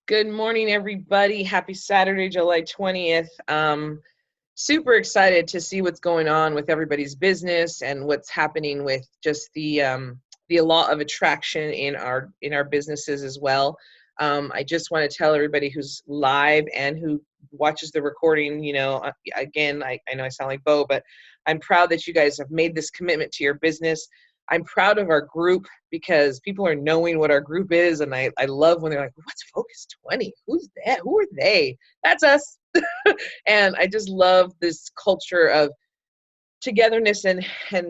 Good morning, everybody. Happy Saturday, July 20th. Super excited to see what's going on with everybody's business and what's happening with just the law of attraction in our businesses as well. I just want to tell everybody who's live and who watches the recording, again, I know I sound like Bo, but I'm proud that you guys have made this commitment to your business. I'm proud of our group because people are knowing what our group is. And I love when they're like, what's Focus 20? Who's that? Who are they? That's us. And I just love this culture of togetherness and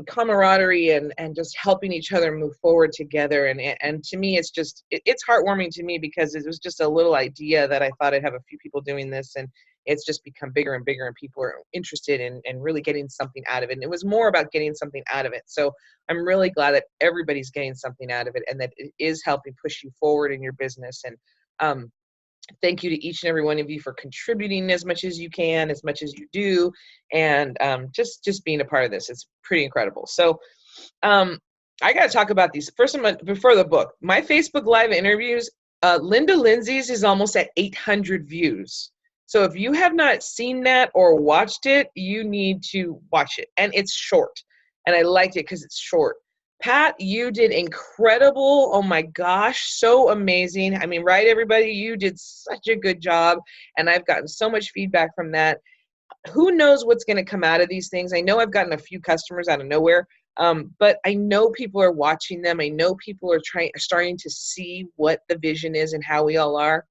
camaraderie and just helping each other move forward together. And to me, it's heartwarming to me because it was just a little idea that I thought I'd have a few people doing this, and it's just become bigger and bigger, and people are interested in really getting something out of it. And it was more about getting something out of it. So I'm really glad that everybody's getting something out of it and that it is helping push you forward in your business. And thank you to each and every one of you for contributing as much as you can, as much as you do, and just being a part of this. It's pretty incredible. So I got to talk about these. First, before the book, my Facebook Live interviews, Linda Lindsay's is almost at 800 views. So if you have not seen that or watched it, you need to watch it. And it's short. And I liked it because it's short. Pat, you did incredible. Oh my gosh, so amazing. I mean, right, everybody? You did such a good job. And I've gotten so much feedback from that. Who knows what's going to come out of these things? I know I've gotten a few customers out of nowhere, but I know people are watching them. I know people are starting to see what the vision is and how we all are.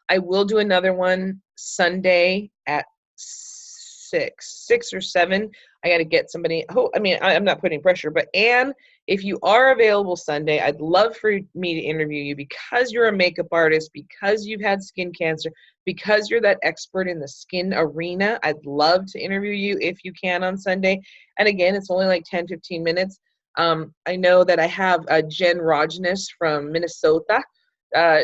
I will do another one Sunday at 6 or 7. I got to get somebody. I'm not putting pressure, but Anne, if you are available Sunday, I'd love for me to interview you because you're a makeup artist, because you've had skin cancer, because you're that expert in the skin arena. I'd love to interview you if you can on Sunday. And again, it's only like 10, 15 minutes. I know that I have Jen Rognes from Minnesota.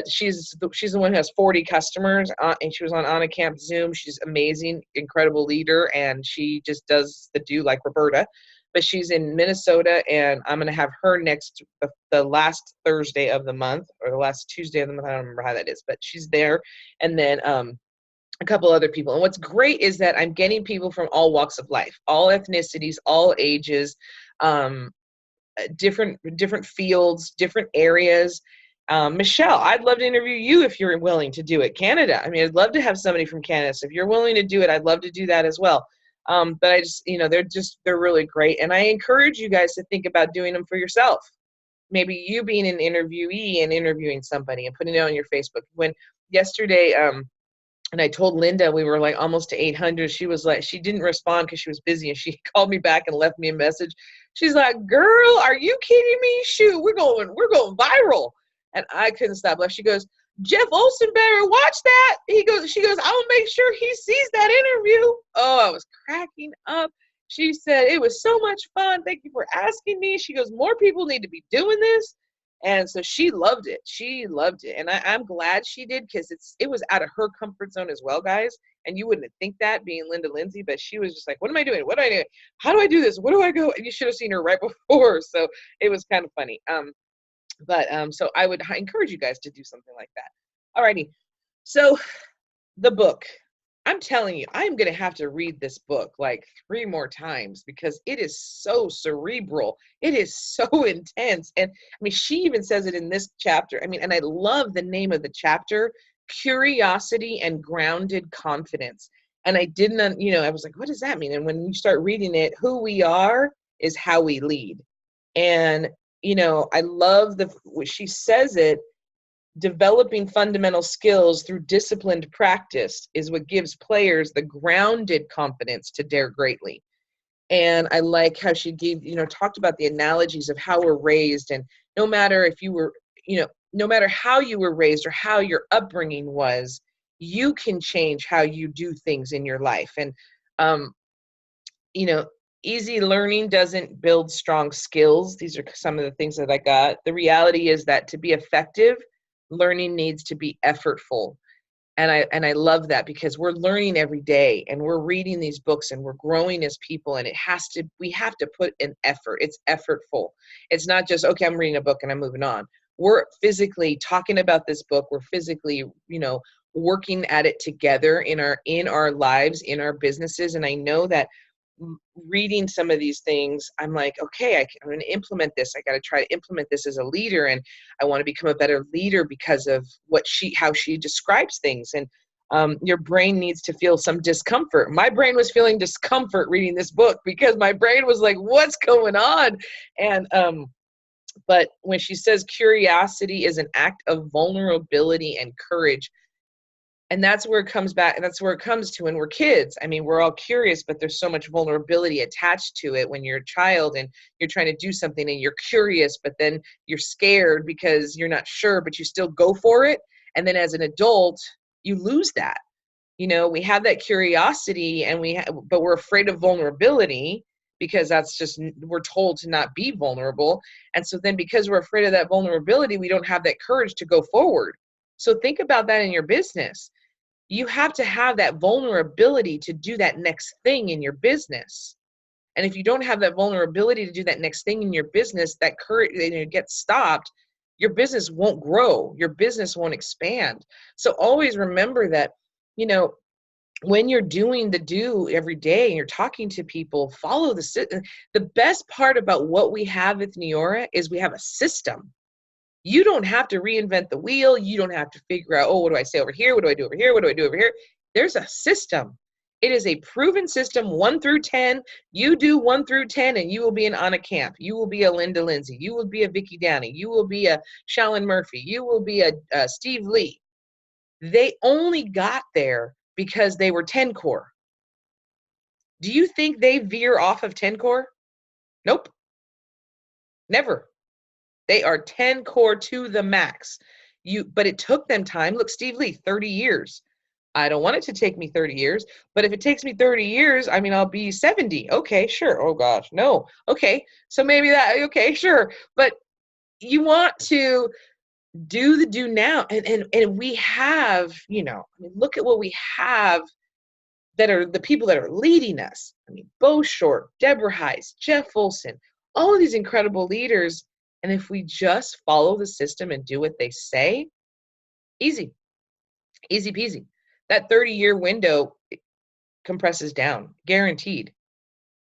She's the one who has 40 customers, and she was on Anna Camp Zoom. She's amazing, incredible leader, and she just does the do like Roberta. But she's in Minnesota, and I'm going to have her next the last Thursday of the month, or the last Tuesday of the month. I don't remember how that is, but she's there. And then a couple other people. And what's great is that I'm getting people from all walks of life, all ethnicities, all ages, different fields, different areas. Michelle, I'd love to interview you if you're willing to do it. Canada. I mean, I'd love to have somebody from Canada. So if you're willing to do it, I'd love to do that as well. But I just, they're really great. And I encourage you guys to think about doing them for yourself. Maybe you being an interviewee and interviewing somebody and putting it on your Facebook. When yesterday, and I told Linda we were like almost to 800. She was like, she didn't respond because she was busy, and she called me back and left me a message. She's like, "Girl, are you kidding me? Shoot, we're going viral." And I couldn't stop. Like, she goes, "Jeff Olson better watch that." She goes, "I'll make sure he sees that interview." Oh, I was cracking up. She said, "It was so much fun. Thank you for asking me." She goes, "More people need to be doing this." And so she loved it. She loved it. And I'm glad she did, because it was out of her comfort zone as well, guys. And you wouldn't think that, being Linda Lindsay, but she was just like, "What am I doing? What do I do? How do I do this? Where do I go?" And you should have seen her right before. So it was kind of funny. So I would encourage you guys to do something like that. Alrighty. So the book, I'm telling you, I'm going to have to read this book like 3 more times because it is so cerebral. It is so intense. And I mean, she even says it in this chapter. I mean, and I love the name of the chapter, Curiosity and Grounded Confidence. And I didn't, I was like, what does that mean? And when you start reading it, who we are is how we lead. And I love she says it, developing fundamental skills through disciplined practice is what gives players the grounded confidence to dare greatly. And I like how she talked about the analogies of how we're raised. And no matter if you were, no matter how you were raised or how your upbringing was, you can change how you do things in your life. And, easy learning doesn't build strong skills. These are some of the things that I got. The reality is that to be effective, learning needs to be effortful. And I love that, because we're learning every day and we're reading these books and we're growing as people, and we have to put an effort. It's effortful. It's not just, okay, I'm reading a book and I'm moving on. we're physically talking about this book. We're physically, working at it together in our lives, in our businesses. And I know that reading some of these things, I'm like, okay, I'm going to implement this. I got to try to implement this as a leader. And I want to become a better leader because of how she describes things. And your brain needs to feel some discomfort. My brain was feeling discomfort reading this book because my brain was like, what's going on? And, but when she says curiosity is an act of vulnerability and courage, and that's where it comes back. And that's where it comes to when we're kids. I mean, we're all curious, but there's so much vulnerability attached to it when you're a child and you're trying to do something and you're curious, but then you're scared because you're not sure, but you still go for it. And then as an adult, you lose that. We have that curiosity but we're afraid of vulnerability because we're told to not be vulnerable. And so then because we're afraid of that vulnerability, we don't have that courage to go forward. So think about that in your business. You have to have that vulnerability to do that next thing in your business. And if you don't have that vulnerability to do that next thing in your business, that courage, it gets stopped, your business won't grow. Your business won't expand. So always remember that, when you're doing the do every day and you're talking to people, follow the best part about what we have with Neora is we have a system. You don't have to reinvent the wheel. You don't have to figure out, what do I say over here? What do I do over here? What do I do over here? There's a system. It is a proven system, 1 through 10. You do 1 through 10 and you will be an Anna Camp. You will be a Linda Lindsay. You will be a Vicki Downey. You will be a Shalyn Murphy. You will be a Steve Lee. They only got there because they were 10 core. Do you think they veer off of 10 core? Nope. Never. They are 10 core to the max. But it took them time. Look, Steve Lee, 30 years. I don't want it to take me 30 years, but if it takes me 30 years, I'll be 70. Okay, sure. Oh gosh, no. Okay, so maybe okay, sure. But you want to do now. And we have, look at what we have that are the people that are leading us. Bo Short, Deborah Heiss, Jeff Olson, all of these incredible leaders. And if we just follow the system and do what they say, easy peasy. That 30-year window compresses down, guaranteed.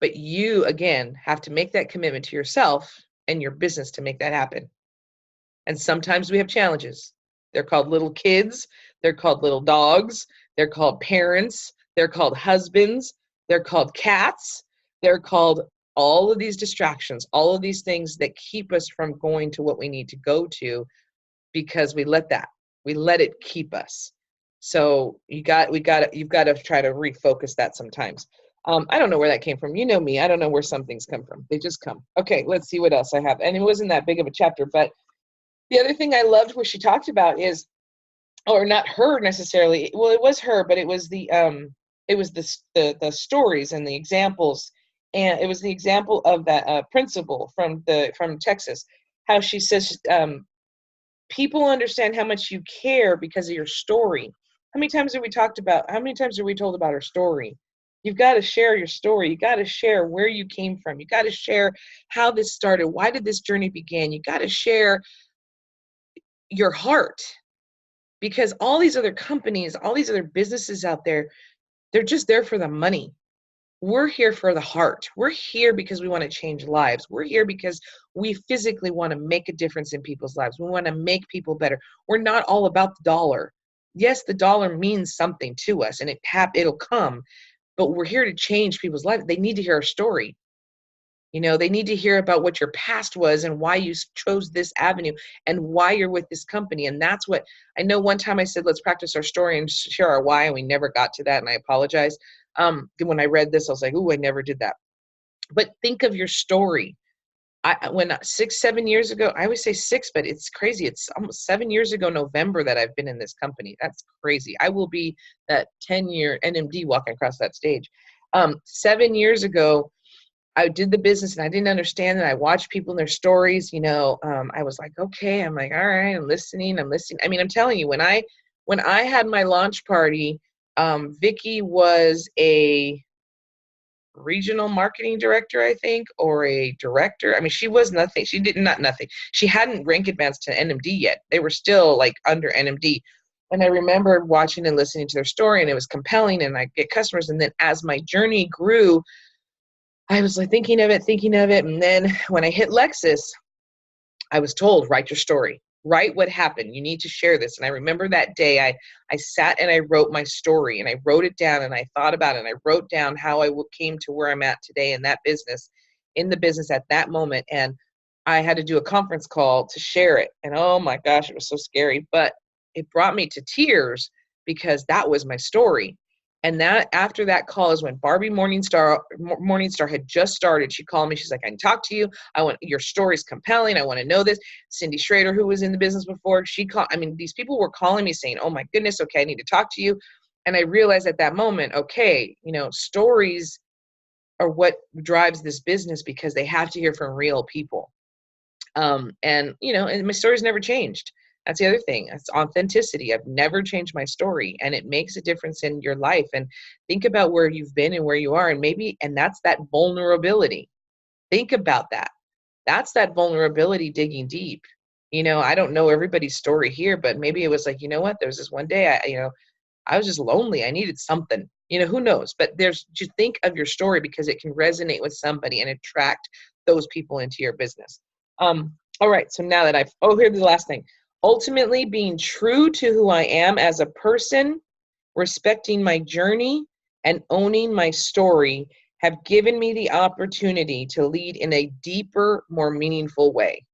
But you, again, have to make that commitment to yourself and your business to make that happen. And sometimes we have challenges. They're called little kids. They're called little dogs. They're called parents. They're called husbands. They're called cats. They're called all of these distractions, all of these things that keep us from going to what we need to go to because we let it keep us. So you've got to try to refocus that sometimes. I don't know where that came from. You know me. I don't know where some things come from. They just come. Okay, let's see what else I have. And it wasn't that big of a chapter, but the other thing I loved what she talked about is, or not her necessarily. Well, it was her, but it was the stories and the examples. And it was the example of that principal from Texas, how she says, people understand how much you care because of your story. How many times are we told about our story? You've got to share your story. You got to share where you came from. You got to share how this started. Why did this journey begin? You got to share your heart, because all these other companies, all these other businesses out there, they're just there for the money. We're here for the heart. We're here because we want to change lives. We're here because we physically want to make a difference in people's lives. We want to make people better. We're not all about the dollar. Yes, the dollar means something to us and it'll come, but we're here to change people's lives. They need to hear our story. They need to hear about what your past was and why you chose this avenue and why you're with this company. And that's what I know. One time I said, let's practice our story and share our why. And we never got to that. And I apologize. When I read this, I was like, ooh, I never did that. But think of your story. When 6-7 years ago, I always say 6, but it's crazy. It's almost 7 years ago, November, that I've been in this company. That's crazy. I will be that 10-year NMD walking across that stage. 7 years ago, I did the business and I didn't understand it. I watched people and their stories, I was like, okay, I'm like, all right, I'm listening. I'm telling you, when I had my launch party, Vicki was a regional marketing director, I think, or a director. I mean, she was nothing. She did not nothing. She hadn't rank advanced to NMD yet. They were still like under NMD. And I remember watching and listening to their story, and it was compelling, and I get customers. And then as my journey grew, I was like thinking of it. And then when I hit Lexus, I was told, write your story, write what happened. You need to share this. And I remember that day I sat and I wrote my story, and I wrote it down, and I thought about it, and I wrote down how I came to where I'm at today in that business, in the business at that moment. And I had to do a conference call to share it. And oh my gosh, it was so scary, but it brought me to tears because that was my story. And that after that call is when Barbie Morningstar had just started. She called me. She's like, I can talk to you. I want, your story's compelling. I want to know this. Cindy Schrader, who was in the business before, these people were calling me saying, oh my goodness, okay, I need to talk to you. And I realized at that moment, okay, stories are what drives this business because they have to hear from real people. And my story's never changed. That's the other thing. It's authenticity. I've never changed my story, and it makes a difference in your life. And think about where you've been and where you are, and that's that vulnerability. Think about that. That's that vulnerability digging deep. I don't know everybody's story here, but maybe it was like, you know what? There was this one day I was just lonely. I needed something. Who knows? But just think of your story because it can resonate with somebody and attract those people into your business. All right. So now that here's the last thing. Ultimately, being true to who I am as a person, respecting my journey, and owning my story have given me the opportunity to lead in a deeper, more meaningful way.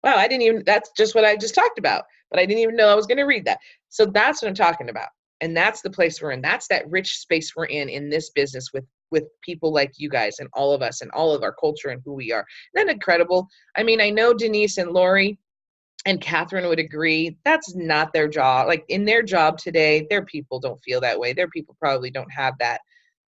Wow, that's just what I just talked about, but I didn't even know I was going to read that. So that's what I'm talking about. And that's the place we're in. That's that rich space we're in this business with people like you guys and all of us and all of our culture and who we are. Isn't that incredible? I mean, I know Denise and Lori and Catherine would agree that's not their job. Like in their job today, their people don't feel that way. Their people probably don't have that,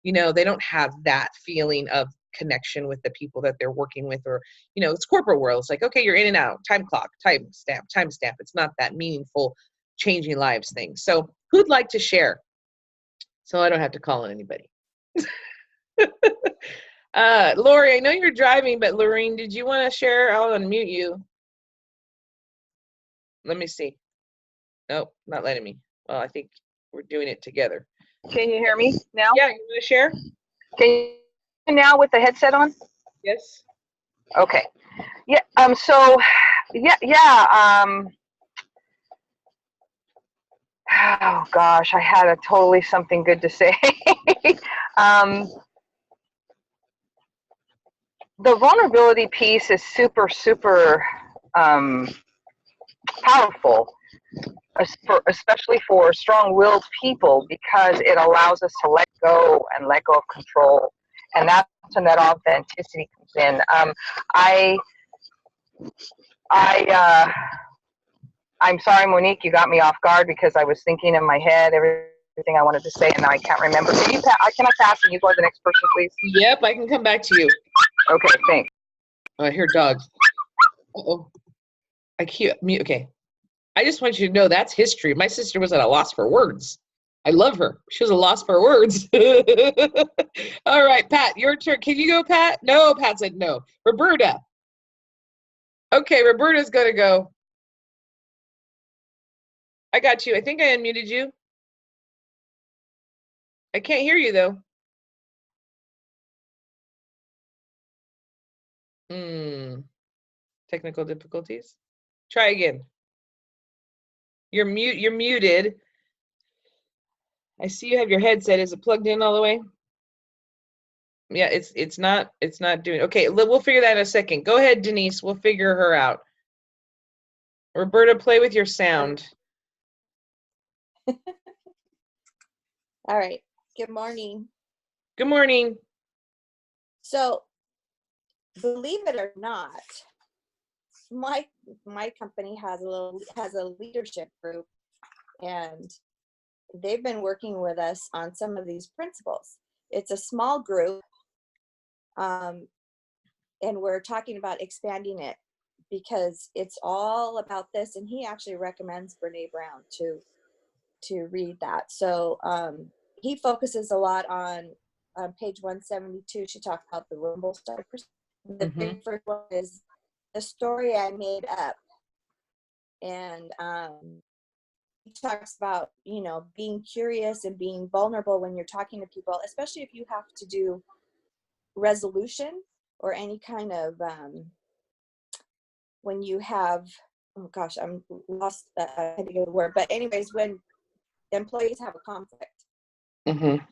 they don't have that feeling of connection with the people that they're working with, or, it's corporate world. It's like, okay, you're in and out, time clock, time stamp. It's not that meaningful, changing lives thing. So who'd like to share? So I don't have to call on anybody. Lori, I know you're driving, but Lorene, did you want to share? I'll unmute you. Let me see. Nope, not letting me. Well, I think we're doing it together. Can you hear me now? Yeah, you want to share? Can you hear now with the headset on? Yes. Okay. Yeah. So, yeah. Oh gosh, I had a totally something good to say. The vulnerability piece is super, super powerful, especially for strong-willed people, because it allows us to let go and let go of control, and that's when that authenticity comes in. I'm sorry, Monique, you got me off guard because I was thinking in my head everything I wanted to say, and now I can't remember. Can I pass and you go to the next person, please? Yep, I can come back to you. Okay, thanks. Oh, I hear dogs. Uh-oh. I can't mute. Okay. I just want you to know that's history. My sister was at a loss for words. I love her. She was a loss for words. All right, Pat, your turn. Can you go, Pat? No, Pat said no. Roberta. Okay, Roberta's going to go. I got you. I think I unmuted you. I can't hear you, though. Technical difficulties. Try again. You're muted. I see you have your headset. Is it plugged in all the way? Yeah, it's not doing. Okay, we'll figure that in a second. Go ahead, Denise. We'll figure her out. Roberta, play with your sound. All right. Good morning. Good morning. So, believe it or not, my company has a leadership group, and they've been working with us on some of these principles. It's a small group, and we're talking about expanding it because it's all about this. And he actually recommends Brene Brown to read that. So he focuses a lot on on page 172, she talks about the rumble starters. The Mm-hmm. very first one is the story I made up. And he talks about, you know, being curious and being vulnerable when you're talking to people, especially if you have to do resolution or any kind of, when you have, oh gosh, I'm lost, I had to get the word, but anyways, when employees have a conflict. Mm-hmm.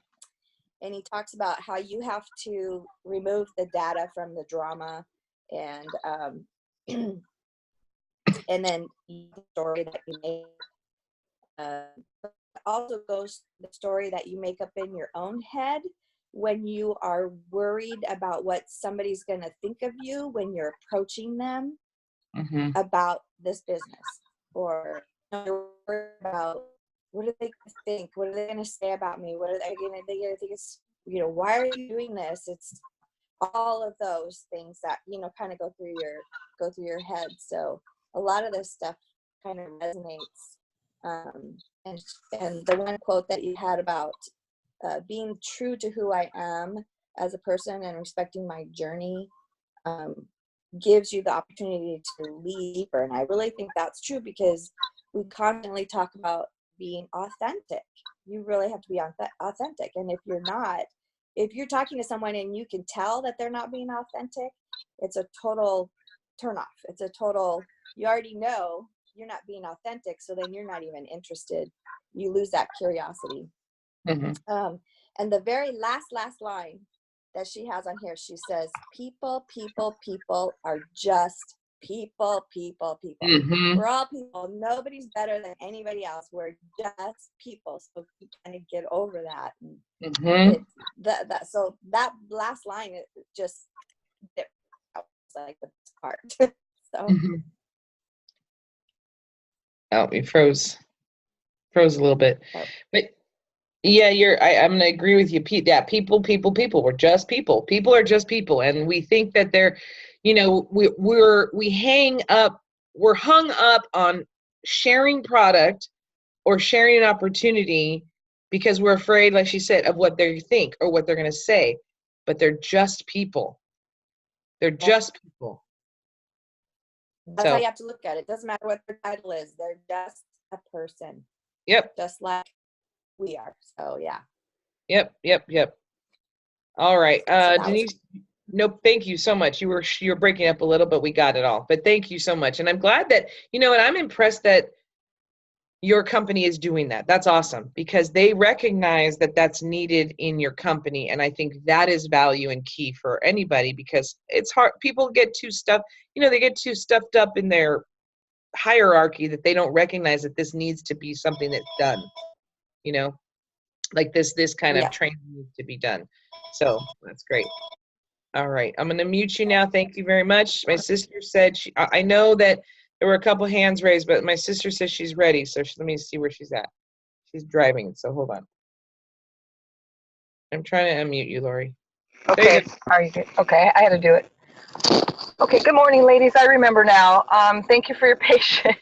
And he talks about how you have to remove the data from the drama, and and then the story that you make. Also goes the story that you make up in your own head when you are worried about what somebody's going to think of you when you're approaching them Mm-hmm. about this business, or you're worried about what are they going to think, what are they going to say about me, what are they going to think it's, you know, why are you doing this? It's all of those things that, you know, kind of go through your head. So a lot of this stuff kind of resonates. And the one quote that you had about being true to who I am as a person and respecting my journey gives you the opportunity to lead deeper. And I really think that's true, because we constantly talk about being authentic. You really have to be authentic. And if you're not, if you're talking to someone and you can tell that they're not being authentic, it's a total turnoff. It's a total, you already know you're not being authentic, so then you're not even interested. You lose that curiosity. Mm-hmm. And the very last line that she has on here, she says, people are just people. Mm-hmm. We're all people. Nobody's better than anybody else. We're just people. So you kind of get over that. And Mm-hmm. so that last line, it just, it was like the best part. So. Mm-hmm. Oh, we froze a little bit, but yeah, I'm gonna agree with you, Pete. Yeah, people. We're just people. People are just people, and we think that they're, you know, we're hung up on sharing product or sharing an opportunity because we're afraid, like she said, of what they think or what they're gonna say. But they're just people. They're just people. That's how you have to look at it. Doesn't matter what their title is. They're just a person. Yep. Just like we are. So yeah. Yep. All right. So Denise, nope, thank you so much. You're breaking up a little, but we got it all. But thank you so much. And I'm glad that, you know, and I'm impressed that your company is doing that. That's awesome, because they recognize that that's needed in your company. And I think that is value and key for anybody, because it's hard. People get too stuffed, you know, they get too stuffed up in their hierarchy that they don't recognize that this needs to be something that's done, you know, like this kind of training needs to be done. So that's great. All right, I'm going to mute you now. Thank you very much. My sister said I know that there were a couple hands raised, but my sister says she's ready. So let me see where she's at. She's driving, so hold on. I'm trying to unmute you, Lori. Okay. Are you good? Okay, I had to do it. Okay, good morning, ladies. I remember now. Thank you for your patience.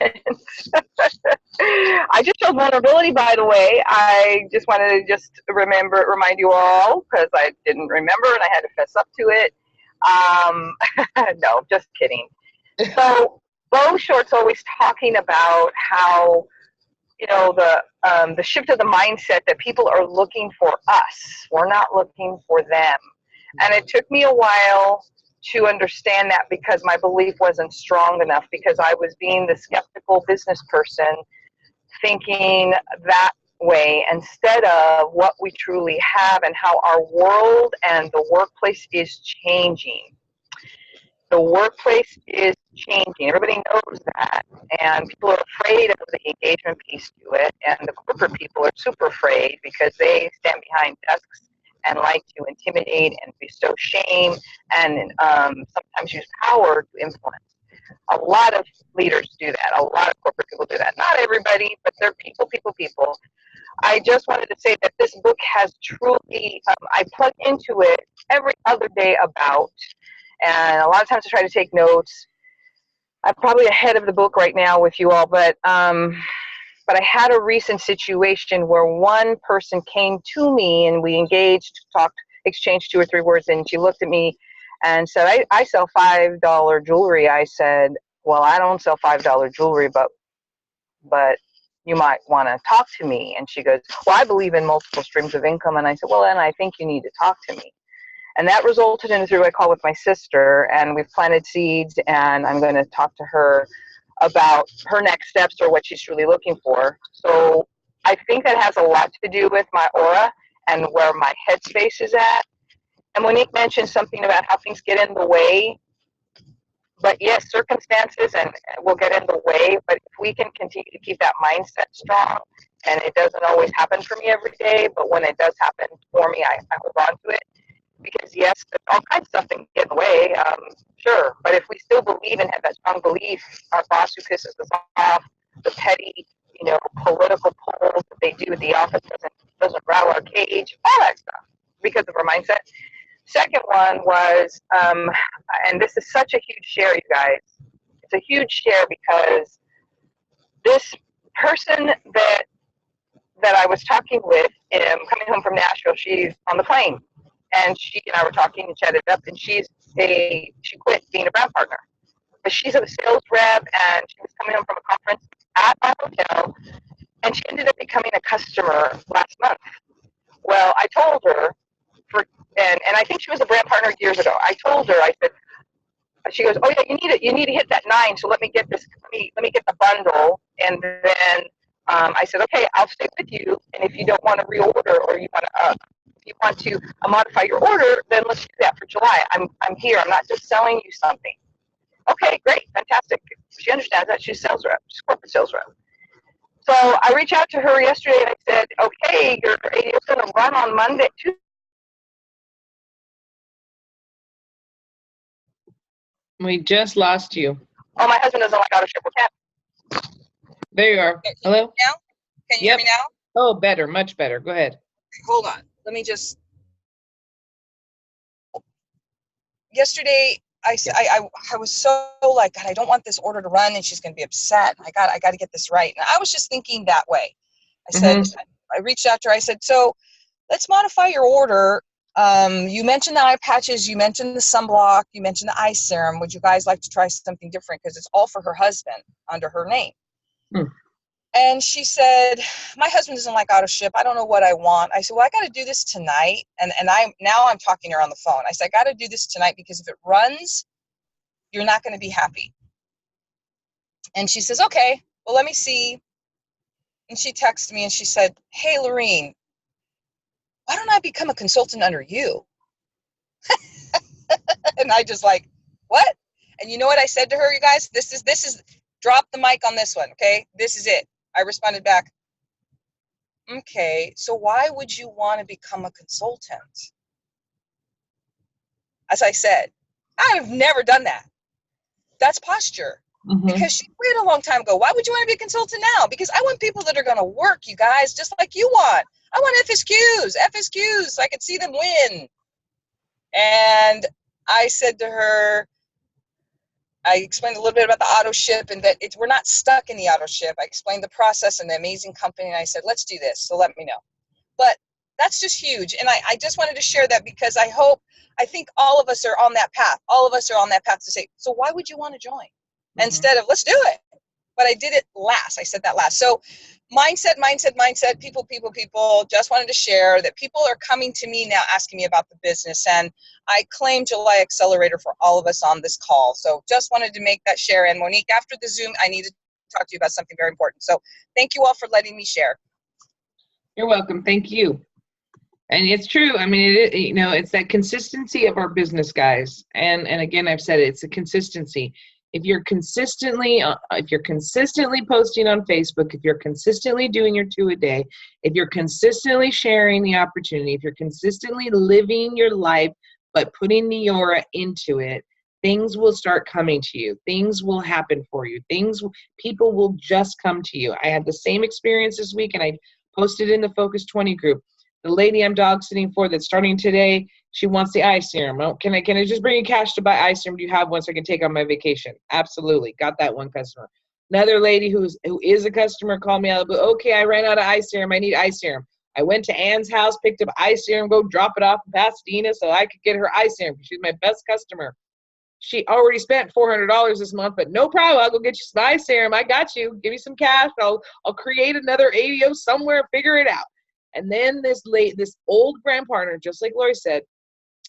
I just showed vulnerability, by the way. I just wanted to remind you all, because I didn't remember and I had to fess up to it. No, just kidding. So, Bo Short's always talking about how, you know, the shift of the mindset that people are looking for us. We're not looking for them. And it took me a while to understand that, because my belief wasn't strong enough, because I was being the skeptical business person, thinking that way instead of what we truly have and how our world and the workplace is changing. The workplace is changing. Everybody knows that. And people are afraid of the engagement piece to it. And the corporate people are super afraid, because they stand behind desks and like to intimidate and bestow shame and sometimes use power to influence. A lot of leaders do that. A lot of corporate people do that. Not everybody, but they're people. I just wanted to say that this book has truly, I plug into it every other day about, and a lot of times I try to take notes. I'm probably ahead of the book right now with you all, but I had a recent situation where one person came to me and we engaged, talked exchanged 2 or 3 words, and she looked at me and said, I sell $5 jewelry. I said, well, I don't sell $5 jewelry, but you might want to talk to me. And she goes, well, I believe in multiple streams of income. And I said, well, then I think you need to talk to me. And that resulted in a 3-way call with my sister, and we've planted seeds, and I'm going to talk to her about her next steps or what she's really looking for. So I think that has a lot to do with my aura and where my headspace is at. And Monique mentioned something about how things get in the way. But yes, circumstances and will get in the way, but if we can continue to keep that mindset strong, and it doesn't always happen for me every day, but when it does happen for me, I hold on to it. Because yes, there's all kinds of stuff that can get in the way, sure. But if we still believe and have that strong belief, our boss who pisses us off, the petty, political polls that they do at the office doesn't rattle our cage, all that stuff, because of our mindset. Second one was, and this is such a huge share, you guys. It's a huge share because this person that I was talking with, coming home from Nashville, she's on the plane, and she and I were talking and chatted up, and she quit being a brand partner, but she's a sales rep, and she was coming home from a conference at our hotel, and she ended up becoming a customer last month. Well, I told her. And I think she was a brand partner years ago. I told her, I said, she goes, oh yeah, you need to hit that 9. So let me get this, let me get the bundle. And then I said, okay, I'll stay with you. And if you don't want to reorder, or you want to modify your order, then let's do that for July. I'm here. I'm not just selling you something. Okay, great, fantastic. She understands that. She's a sales rep. She's a corporate sales rep. So I reached out to her yesterday and I said, okay, your ADO is going to run on Monday, Tuesday. We just lost you. Oh, my husband doesn't like auto ship. We can't. There you are. Hello? Now? Can you hear me now? Oh, better, much better. Go ahead. Hold on. Let me just. Yesterday, I was so like, God, I don't want this order to run, and she's going to be upset. I got to get this right. And I was just thinking that way. I said, I reached out to her. I said, so let's modify your order. You mentioned the eye patches, you mentioned the sunblock, you mentioned the eye serum. Would you guys like to try something different? Because it's all for her husband under her name. And she said, my husband doesn't like auto ship. I don't know what I want. I said, well, I got to do this tonight. And I'm talking to her on the phone. I said, I got to do this tonight because if it runs, you're not going to be happy. And she says, okay, well, let me see. And she texted me and she said, hey, Lorene, why don't I become a consultant under you? And I just like, what? And you know what I said to her, you guys? This is, drop the mic on this one, okay? This is it. I responded back, okay, so why would you want to become a consultant? As I said, I've never done that. That's posture. Because she quit a long time ago. Why would you want to be a consultant now? Because I want people that are going to work, you guys, just like you want. I want FSQs, so I could see them win. And I said to her, I explained a little bit about the auto ship and that we're not stuck in the auto ship. I explained the process and the amazing company, and I said, let's do this, so let me know. But that's just huge. And I just wanted to share that because I think all of us are on that path. All of us are on that path to say, so why would you want to join? Instead of, let's do it. But I did it last. I said that last. So mindset, people. Just wanted to share that people are coming to me now asking me about the business. And I claim July Accelerator for all of us on this call. So just wanted to make that share. And Monique, after the Zoom, I need to talk to you about something very important. So thank you all for letting me share. You're welcome. Thank you. And it's true. I mean, it's that consistency of our business, guys. And again, I've said it's a consistency. If you're consistently posting on Facebook, if you're consistently doing your 2 a day, if you're consistently sharing the opportunity, if you're consistently living your life, but putting the aura into it, things will start coming to you. Things will happen for you. People will just come to you. I had the same experience this week, and I posted in the Focus 20 group. The lady I'm dog sitting for that's starting today, she wants the eye serum. Oh, can I just bring you cash to buy eye serum? Do you have one so I can take on my vacation? Absolutely. Got that one customer. Another lady who is a customer called me out. Okay, I ran out of eye serum. I need eye serum. I went to Ann's house, picked up eye serum, go drop it off in Pasadena so I could get her eye serum because she's my best customer. She already spent $400 this month, but no problem. I'll go get you some eye serum. I got you. Give me some cash. I'll create another ADO somewhere, figure it out. And then this old brand partner, just like Lori said,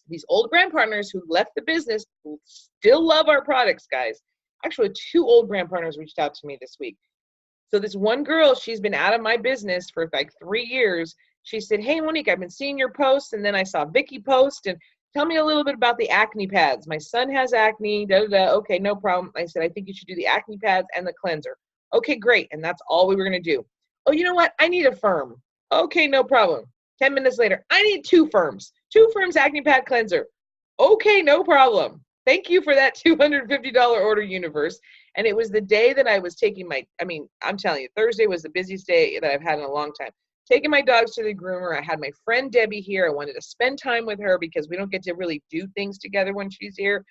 these old brand partners who left the business who still love our products, guys. Actually, 2 old brand partners reached out to me this week. So this one girl, she's been out of my business for like 3 years. She said, hey, Monique, I've been seeing your posts, and then I saw Vicky post, and tell me a little bit about the acne pads. My son has acne, Okay, no problem. I said, I think you should do the acne pads and the cleanser. Okay, great. And that's all we were going to do. Oh, you know what? I need a firm. Okay, no problem. 10 minutes later, I need 2 firms. 2 firms acne pad cleanser. Okay, no problem. Thank you for that $250 order, universe. And it was the day that I was taking I'm telling you, Thursday was the busiest day that I've had in a long time. Taking my dogs to the groomer. I had my friend Debbie here. I wanted to spend time with her because we don't get to really do things together when she's here.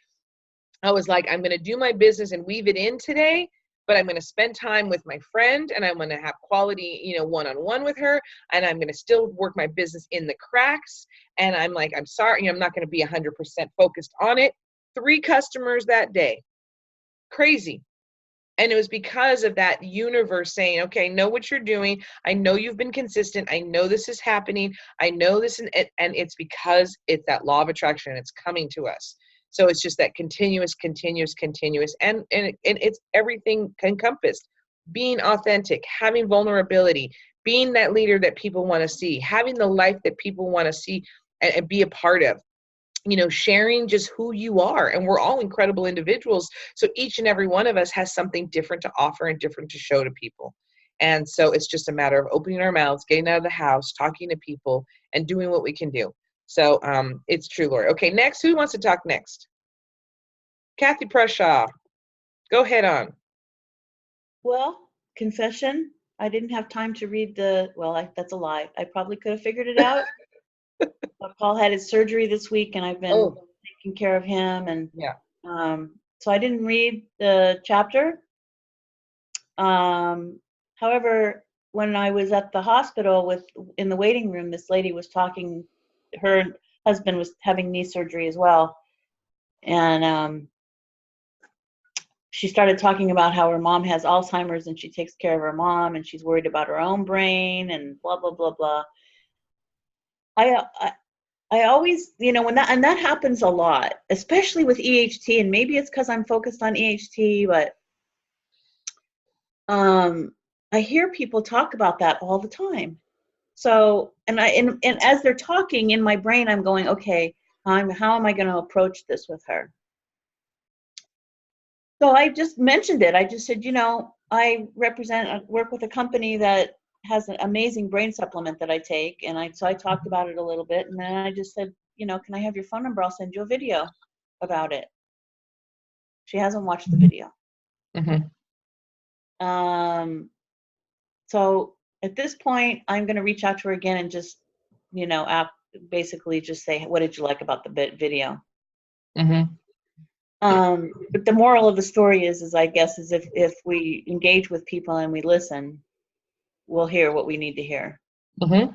I was like, I'm going to do my business and weave it in today, but I'm going to spend time with my friend, and I'm going to have quality, one-on-one with her, and I'm going to still work my business in the cracks. And I'm like, I'm sorry, I'm not going to be 100% focused on it. 3 customers that day. Crazy. And it was because of that universe saying, okay, know what you're doing. I know you've been consistent. I know this is happening. I know this. And it's because it's that law of attraction. It's coming to us. So it's just that continuous. And it's everything encompassed. Being authentic, having vulnerability, being that leader that people want to see, having the life that people want to see and be a part of. Sharing just who you are. And we're all incredible individuals. So each and every one of us has something different to offer and different to show to people. And so it's just a matter of opening our mouths, getting out of the house, talking to people, and doing what we can do. So it's true, Lori. Okay, next, who wants to talk next? Kathy Prushaw, go ahead on. Well, confession, I didn't have time to read that's a lie. I probably could have figured it out. But Paul had his surgery this week, and I've been taking care of him, and so I didn't read the chapter. However, when I was at the hospital in the waiting room, this lady was talking. Her husband was having knee surgery as well, and she started talking about how her mom has Alzheimer's and she takes care of her mom, and she's worried about her own brain and blah blah blah blah. I always, when that happens a lot, especially with EHT, and maybe it's because I'm focused on EHT, but I hear people talk about that all the time. So, and as they're talking in my brain, I'm going, okay, how am I going to approach this with her? So I just mentioned it. I just said, I work with a company that has an amazing brain supplement that I take, and so I talked about it a little bit, and then I just said, can I have your phone number? I'll send you a video about it. She hasn't watched the video. Mm-hmm. So at this point, I'm going to reach out to her again and just, basically just say, what did you like about the video? Mm-hmm. But the moral of the story is I guess, is if we engage with people and we listen, we'll hear what we need to hear. Mm-hmm.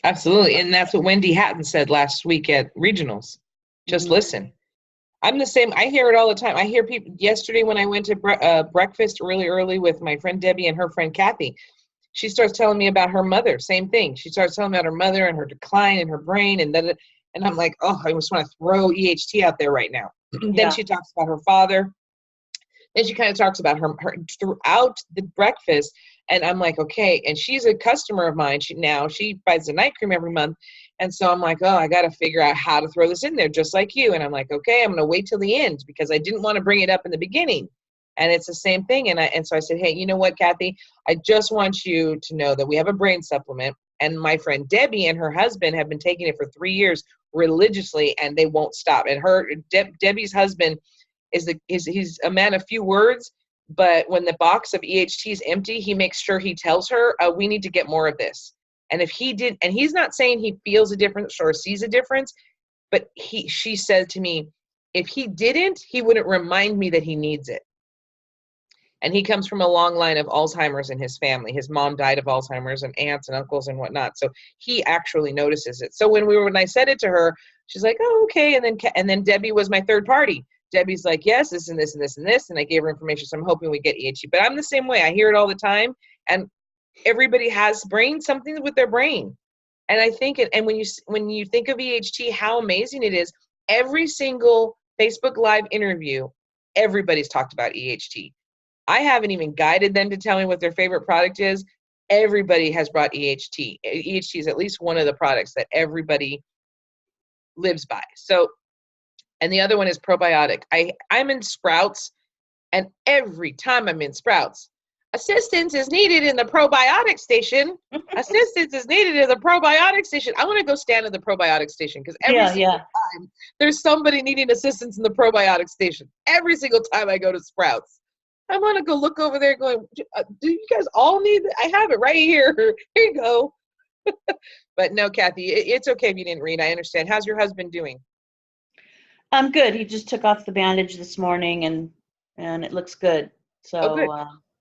Absolutely. And that's what Wendy Hatton said last week at regionals. Just listen. I'm the same. I hear it all the time. I hear people yesterday when I went to breakfast really early with my friend Debbie and her friend Kathy. She starts telling me about her mother. Same thing. She starts telling me about her mother and her decline in her brain. And I'm like, oh, I just want to throw EHT out there right now. Then she talks about her father. Then she kind of talks about her throughout the breakfast. And I'm like, okay. And she's a customer of mine. She buys the night cream every month. And so I'm like, oh, I got to figure out how to throw this in there just like you. And I'm like, okay, I'm going to wait till the end because I didn't want to bring it up in the beginning. And it's the same thing. And so I said, hey, you know what, Kathy? I just want you to know that we have a brain supplement. And my friend Debbie and her husband have been taking it for 3 years religiously, and they won't stop. And Debbie's husband he's a man of few words, but when the box of EHT is empty, he makes sure he tells her, we need to get more of this. And if he did, and he's not saying he feels a difference or sees a difference, but she said to me, if he didn't, he wouldn't remind me that he needs it. And he comes from a long line of Alzheimer's in his family. His mom died of Alzheimer's, and aunts and uncles and whatnot. So he actually notices it. So when I said it to her, she's like, oh, okay. And then Debbie was my third party. Debbie's like, yes, this and this and this and this. And I gave her information. So I'm hoping we get EHT. But I'm the same way. I hear it all the time. And everybody has something with their brain. And I think and when you think of EHT, how amazing it is. Every single Facebook Live interview, everybody's talked about EHT. I haven't even guided them to tell me what their favorite product is. Everybody has brought EHT. EHT is at least one of the products that everybody lives by. So, and the other one is probiotic. I'm in Sprouts, and every time I'm in Sprouts, assistance is needed in the probiotic station. Assistance is needed in the probiotic station. I want to go stand at the probiotic station because every single time there's somebody needing assistance in the probiotic station. Every single time I go to Sprouts. I want to go look over there going, do you guys all need it? I have it right here. Here you go. But no, Kathy, it's okay if you didn't read. I understand. How's your husband doing? I'm good. He just took off the bandage this morning and it looks good. So, good.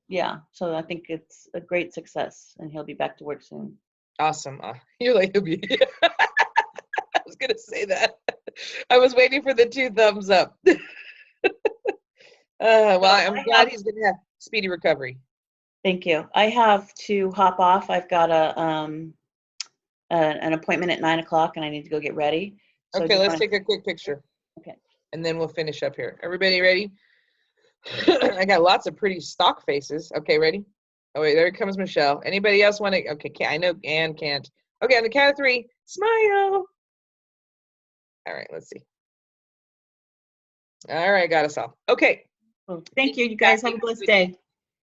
Yeah. So I think it's a great success and he'll be back to work soon. Awesome. You're like, he'll be. I was going to say that. I was waiting for the 2 thumbs up. Well, I'm glad he's going to have speedy recovery. Thank you. I have to hop off. I've got an appointment at 9:00 and I need to go get ready. So okay, let's take a quick picture. Okay. And then we'll finish up here. Everybody ready? I got lots of pretty stock faces. Okay, ready? Oh, wait, there comes Michelle. Anybody else want to? Okay, I know Ann can't. Okay, on the count of 3, smile. All right, let's see. All right, got us all. Okay. Well, thank you. You guys have a blessed day.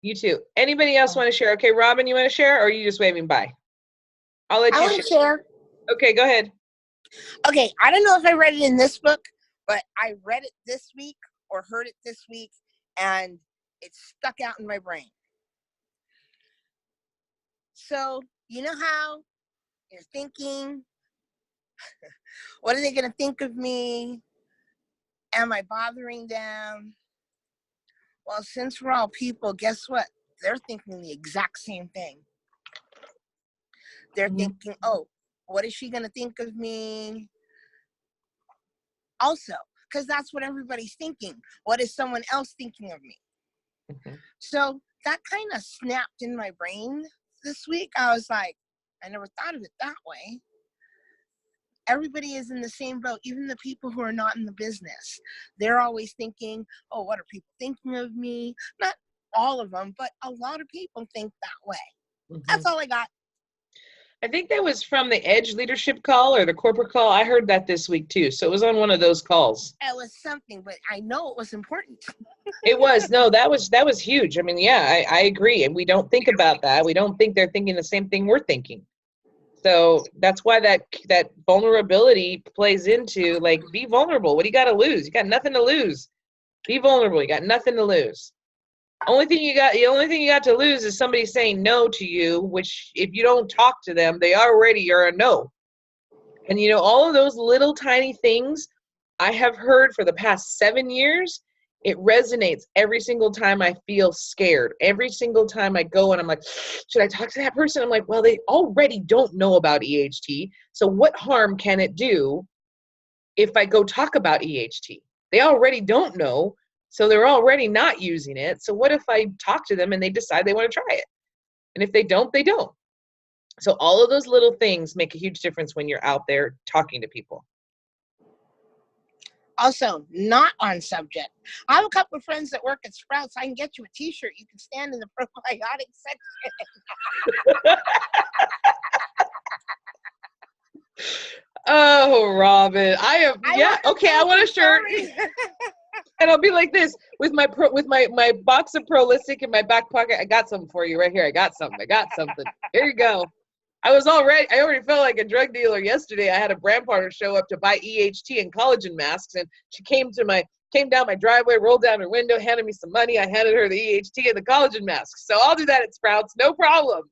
You too. Anybody else want to share? Okay, Robin, you want to share, or are you just waving bye? I'll let you I want to share. Okay, go ahead. Okay, I don't know if I read it in this book, but I read it this week or heard it this week, and it stuck out in my brain. So, you know how you're thinking, what are they going to think of me? Am I bothering them? Well, since we're all people, guess what? They're thinking the exact same thing. They're thinking, oh, what is she going to think of me? Also, because that's what everybody's thinking. What is someone else thinking of me? So that kind of snapped in my brain this week. I was like, I never thought of it that way. Everybody is in the same boat, even the people who are not in the business. They're always thinking, oh, what are people thinking of me? Not all of them, but a lot of people think that way. That's all I got. I think that was from the Edge leadership call or the corporate call. I heard that this week too. So it was on one of those calls. It was something, but I know it was important. It was. No, that was huge. I mean, yeah, I agree. And we don't think about that. We don't think they're thinking the same thing we're thinking. So that's why that vulnerability plays into, like, be vulnerable. What do you got to lose? You got nothing to lose. Be vulnerable. You got nothing to lose. The only thing you got to lose is somebody saying no to you, which if you don't talk to them, they already are a no. And all of those little tiny things I have heard for the past 7 years, it resonates every single time I feel scared. Every single time I go and I'm like, should I talk to that person? I'm like, well, they already don't know about EHT. So what harm can it do if I go talk about EHT? They already don't know. So they're already not using it. So what if I talk to them and they decide they want to try it? And if they don't, they don't. So all of those little things make a huge difference when you're out there talking to people. Also, not on subject. I have a couple of friends that work at Sprouts. I can get you a t-shirt. You can stand in the probiotic section. Oh, Robin. I want a shirt. And I'll be like this with my box of Prolific in my back pocket. I got something for you right here. I got something. Here you go. I already felt like a drug dealer yesterday. I had a brand partner show up to buy EHT and collagen masks, and she came down my driveway, rolled down her window, handed me some money. I handed her the EHT and the collagen masks. So I'll do that at Sprouts, no problem.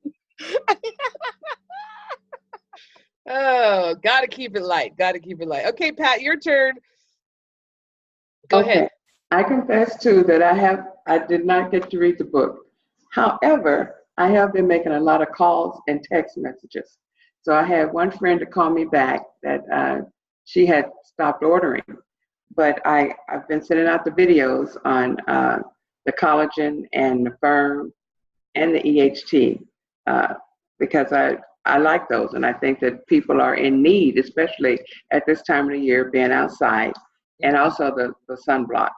Oh, gotta keep it light. Okay, Pat, your turn. Go ahead. I confess too that I did not get to read the book. However, I have been making a lot of calls and text messages. So I had one friend to call me back that she had stopped ordering, but I've been sending out the videos on the collagen and the firm and the EHT because I like those, and I think that people are in need, especially at this time of the year, being outside, and also the sunblock.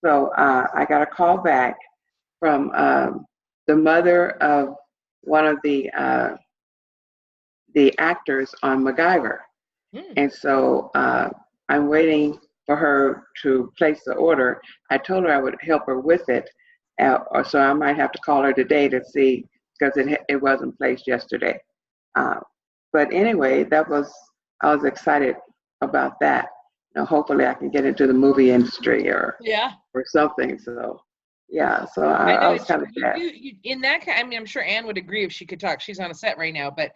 So I got a call back from the mother of one of the actors on MacGyver, and so I'm waiting for her to place the order. I told her I would help her with it, or so I might have to call her today to see because it wasn't placed yesterday. But anyway, I was excited about that. Hopefully I can get into the movie industry or something. So yeah, so I was kind of sad. In that, I mean, I'm sure Anne would agree if she could talk. She's on a set right now, but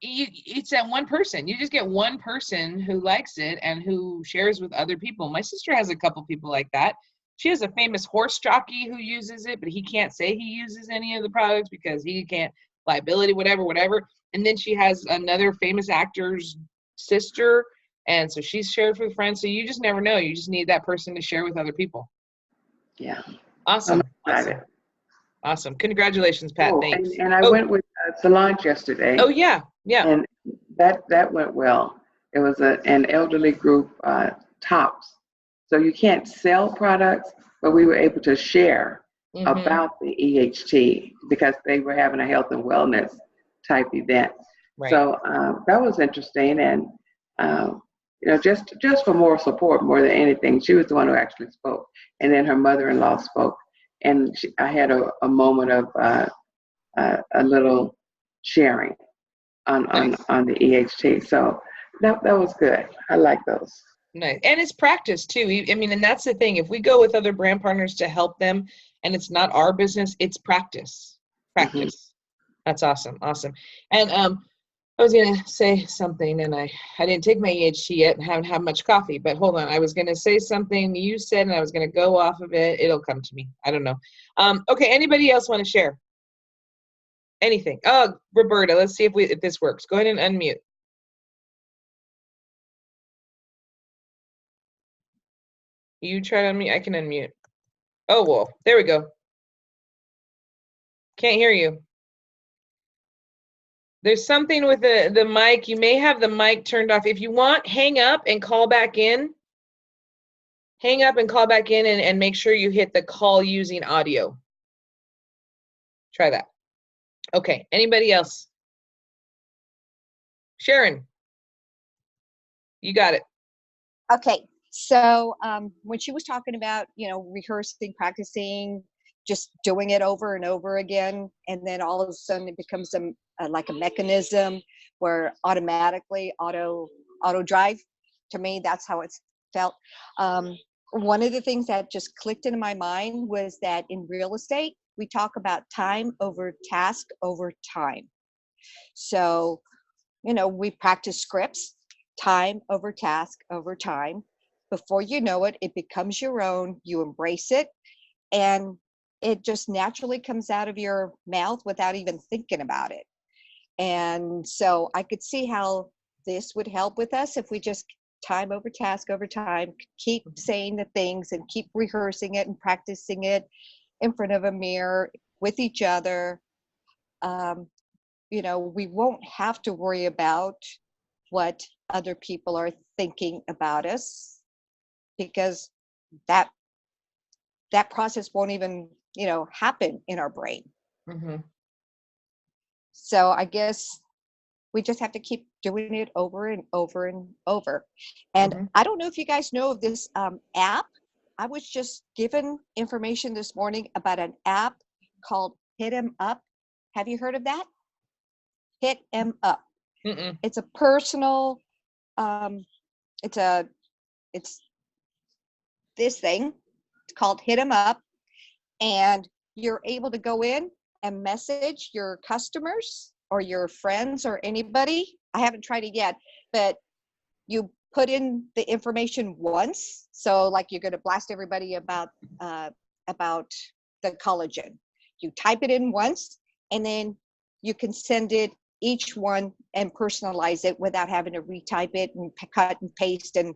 it's that one person. You just get one person who likes it and who shares with other people. My sister has a couple people like that. She has a famous horse jockey who uses it, but he can't say he uses any of the products because he can't, liability, whatever. And then she has another famous actor's sister, and so she's shared with friends. So you just never know. You just need that person to share with other people. Yeah. Awesome. Awesome. Congratulations, Pat. Thanks. And I went with Solange yesterday. Oh, yeah. Yeah. And that went well. It was an elderly group, Tops. So you can't sell products, but we were able to share about the EHT because they were having a health and wellness type event. Right. So that was interesting. And, just for more support, more than anything, she was the one who actually spoke. And then her mother-in-law spoke. And I had a moment of a little sharing on the EHT. So that was good. I like those. Nice. And it's practice too. I mean, and that's the thing. If we go with other brand partners to help them and it's not our business, it's practice. That's awesome. And I was going to say something and I didn't take my EHT yet and haven't had much coffee, but hold on. I was going to say something you said and I was going to go off of it. It'll come to me. I don't know. Okay. Anybody else want to share anything? Oh, Roberta, let's see if this works. Go ahead and unmute. You try to unmute. I can unmute. Oh, well, there we go. Can't hear you. There's something with the mic. You may have the mic turned off. If you want, hang up and call back in. Hang up and call back in and make sure you hit the call using audio. Try that. Okay. Anybody else? Sharon, you got it. Okay. So when she was talking about, rehearsing, practicing, just doing it over and over again, and then all of a sudden it becomes like a mechanism where automatically auto drive. To me, that's how it's felt. One of the things that just clicked into my mind was that in real estate, we talk about time over task over time. So, we practice scripts, time over task over time. Before you know it, it becomes your own. You embrace it, and it just naturally comes out of your mouth without even thinking about it. And so I could see how this would help with us if we just time over task over time, keep saying the things and keep rehearsing it and practicing it in front of a mirror with each other. We won't have to worry about what other people are thinking about us, because that process won't even, happen in our brain. Mm-hmm. So I guess we just have to keep doing it over and over and over. And I don't know if you guys know of this app. I was just given information this morning about an app called Hit 'em Up. Have you heard of that? Hit 'em Up. Mm-mm. It's a personal, it's this thing. It's called Hit 'em Up. And you're able to go in and message your customers or your friends or anybody. I haven't tried it yet, but you put in the information once. So like you're going to blast everybody about the collagen. You type it in once, and then you can send it each one and personalize it without having to retype it and cut and paste and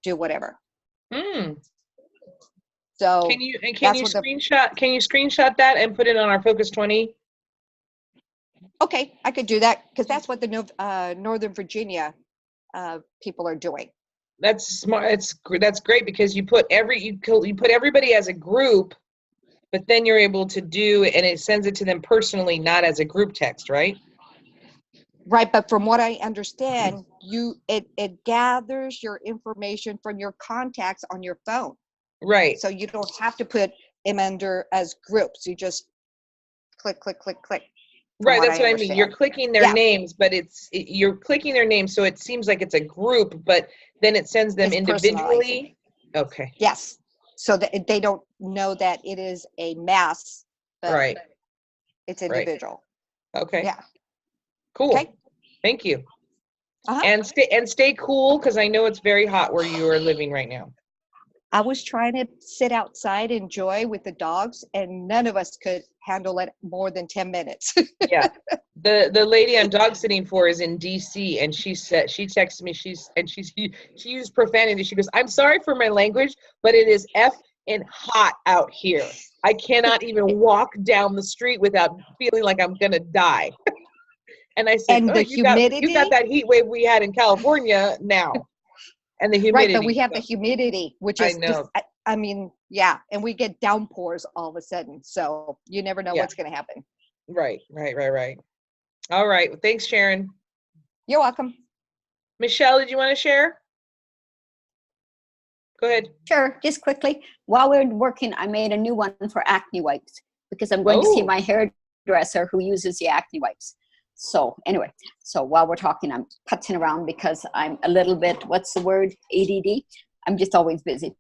do whatever. So can you screenshot that and put it on our Focus 20? Okay, I could do that because that's what the Northern Virginia people are doing. That's smart. That's great because you put everybody as a group, but then you're able to do, and it sends it to them personally, not as a group text, right? Right, but from what I understand, it gathers your information from your contacts on your phone. Right. So you don't have to put them under as groups. You just click, click, click, click. Right, that's what I mean. You're clicking their names, but you're clicking their names, so it seems like it's a group, but then it sends them individually. Okay. Yes. So that they don't know that it is a mass, but right. It's individual. Right. Okay. Yeah. Cool. Okay. Thank you. And stay cool because I know it's very hot where you are living right now. I was trying to sit outside, enjoy with the dogs, and none of us could handle it more than 10 minutes. Yeah. The lady I'm dog sitting for is in DC, and she texted me, she used profanity. She goes, "I'm sorry for my language, but it is effing hot out here. I cannot even walk down the street without feeling like I'm gonna die." And I said, and the humidity, you got that heat wave we had in California now. And the humidity. Right, but we have the humidity, which is, I know. I mean, yeah, and we get downpours all of a sudden, so you never know what's going to happen. Right. All right, well, thanks, Sharon. You're welcome. Michelle, did you want to share? Go ahead. Sure, just quickly. While we're working, I made a new one for acne wipes because I'm going to see my hairdresser who uses the acne wipes. So anyway, while we're talking, I'm putzing around because I'm a little bit, what's the word, ADD? I'm just always busy.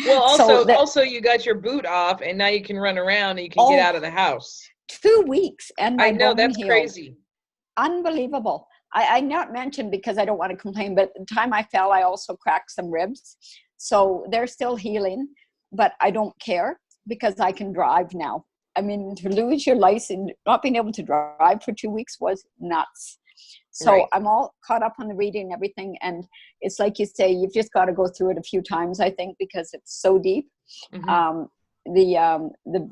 Well, also you got your boot off and now you can run around and you can get out of the house. 2 weeks and my I know, bone that's healed. crazy. Unbelievable. I not mentioned because I don't want to complain, but the time I fell, I also cracked some ribs. So they're still healing, but I don't care because I can drive now. I mean, to lose your license, not being able to drive for 2 weeks was nuts. So I'm all caught up on the reading and everything. And it's like you say, you've just got to go through it a few times, I think, because it's so deep. Mm-hmm. The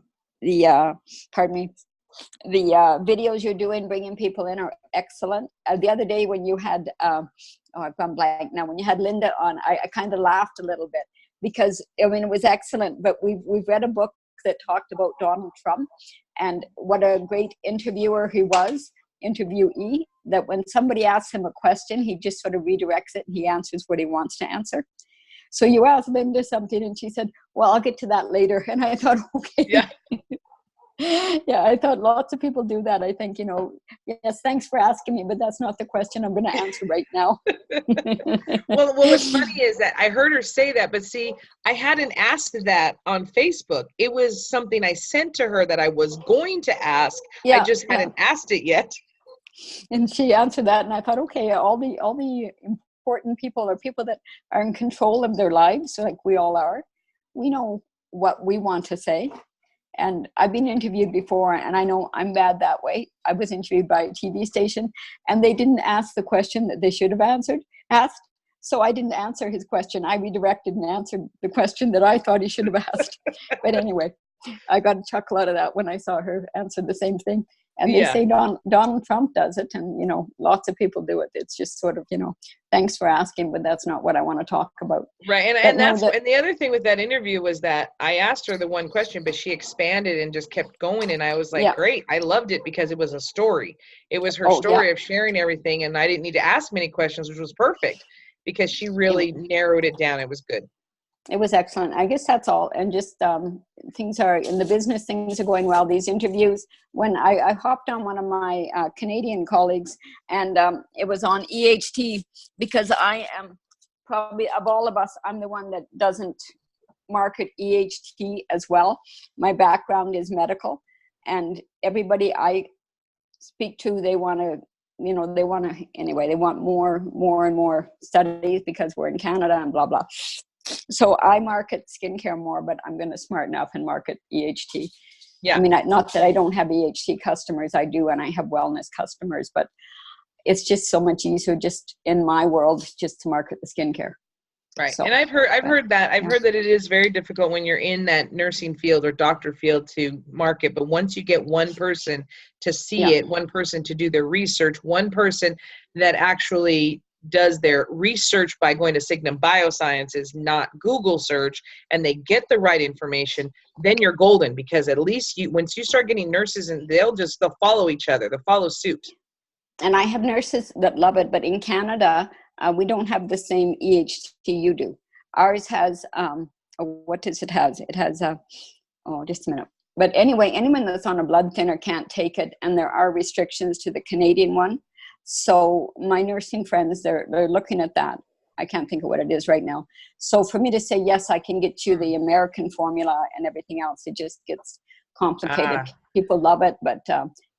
videos you're doing, bringing people in are excellent. The other day when you had, I've gone blank now, when you had Linda on, I kind of laughed a little bit because, I mean, it was excellent, but we've read a book that talked about Donald Trump and what a great interviewer he was, interviewee, that when somebody asks him a question, he just sort of redirects it and he answers what he wants to answer. So you asked Linda something and she said, well, I'll get to that later. And I thought, okay. Yeah. Yeah, I thought lots of people do that. I think, yes, thanks for asking me, but that's not the question I'm going to answer right now. Well, what's funny is that I heard her say that, but see, I hadn't asked that on Facebook. It was something I sent to her that I was going to ask. I just hadn't asked it yet. And she answered that, and I thought, okay, all the important people are people that are in control of their lives, like we all are. We know what we want to say. And I've been interviewed before, and I know I'm bad that way. I was interviewed by a TV station, and they didn't ask the question that they should have asked. So I didn't answer his question. I redirected and answered the question that I thought he should have asked. But anyway, I got a chuckle out of that when I saw her answer the same thing. And they say Donald Trump does it, and lots of people do it. It's just sort of thanks for asking, but that's not what I want to talk about. Right, and the other thing with that interview was that I asked her the one question, but she expanded and just kept going, and I was like, great, I loved it because it was a story. It was her story of sharing everything, and I didn't need to ask many questions, which was perfect because she really narrowed it down. It was good. It was excellent. I guess that's all. And just things are in the business, things are going well. These interviews, when I hopped on one of my Canadian colleagues, and it was on EHT, because I am probably, of all of us, I'm the one that doesn't market EHT as well. My background is medical, and everybody I speak to, they want to you know, they want to, anyway, they want more and more studies because we're in Canada and blah, blah. So I market skincare more, but I'm going to smarten up and market EHT. Yeah. I mean, not that I don't have EHT customers, I do, and I have wellness customers, but it's just so much easier just in my world just to market the skincare. Right. So, and I've heard that it is very difficult when you're in that nursing field or doctor field to market. But once you get one person to see it, one person to do their research, one person that actually does their research by going to Signum Biosciences, not Google search, and they get the right information, then you're golden, because at least once you start getting nurses, and they'll follow each other, they'll follow suit. And I have nurses that love it, but in Canada, we don't have the same EHT you do. Ours has, what does it has? It has, just a minute. But anyway, anyone that's on a blood thinner can't take it, and there are restrictions to the Canadian one. So my nursing friends, they're looking at that. I can't think of what it is right now. So for me to say, yes, I can get you the American formula and everything else, it just gets complicated. People love it, but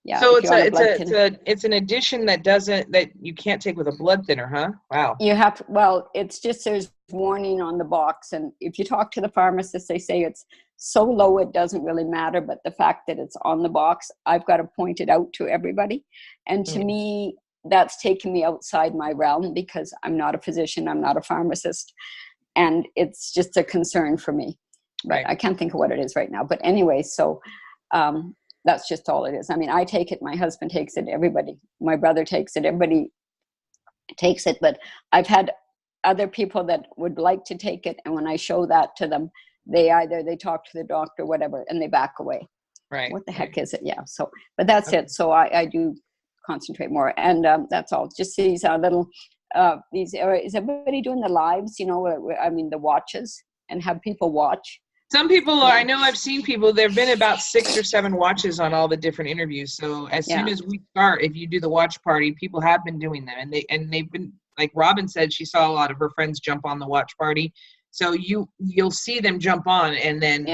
yeah. So it's an addition that you can't take with a blood thinner, huh? Wow. You have, well, it's just, there's warning on the box, and if you talk to the pharmacist, they say it's so low it doesn't really matter, but the fact that it's on the box, I've got to point it out to everybody. And to me, that's taken me outside my realm, because I'm not a physician, I'm not a pharmacist, and it's just a concern for me. But I can't think of what it is right now. But anyway, so that's just all it is. I mean, I take it, my husband takes it, everybody, my brother takes it, everybody takes it. But I've had other people that would like to take it, and when I show that to them, they talk to the doctor, whatever, and they back away. Right. What the heck is it? Yeah. So, but that's it. So I do concentrate more, and that's all. Just these little, is everybody doing the lives? You know, I mean, the watches, and have people watch. Some people are, I know I've seen people, there have been about 6 or 7 watches on all the different interviews. So as soon as we start, if you do the watch party, people have been doing them. And they've been, like Robin said, she saw a lot of her friends jump on the watch party. So you'll see them jump on, and then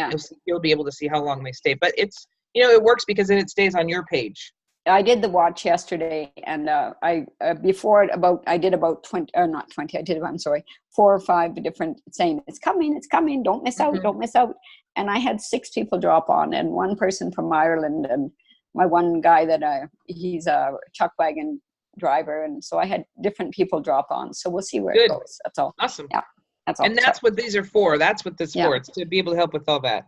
you'll be able to see how long they stay. But it's, you know, it works because then it stays on your page. I did the watch yesterday, and I did about 20, or not 20, I did, I'm sorry, 4 or 5 different saying, it's coming, don't miss out, don't miss out. And I had 6 people drop on, and 1 person from Ireland, and my one guy that he's a chuck wagon driver, and so I had different people drop on. So we'll see where it goes. That's all. Awesome. Yeah, that's all. And that's what these are for. That's what this is for. It's to be able to help with all that.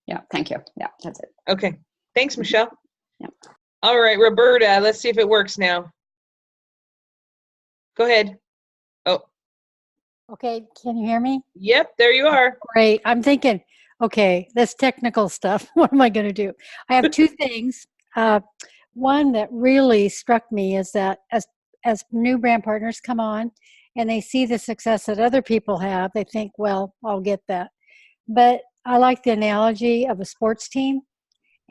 Yeah, thank you. Yeah, that's it. Okay. Thanks, Michelle. Yeah. All right, Roberta, let's see if it works now. Go ahead. Oh. Okay, can you hear me? Yep, there you are. Great. I'm thinking, okay, this technical stuff, what am I going to do? I have 2 things. One that really struck me is that as new brand partners come on and they see the success that other people have, they think, well, I'll get that. But I like the analogy of a sports team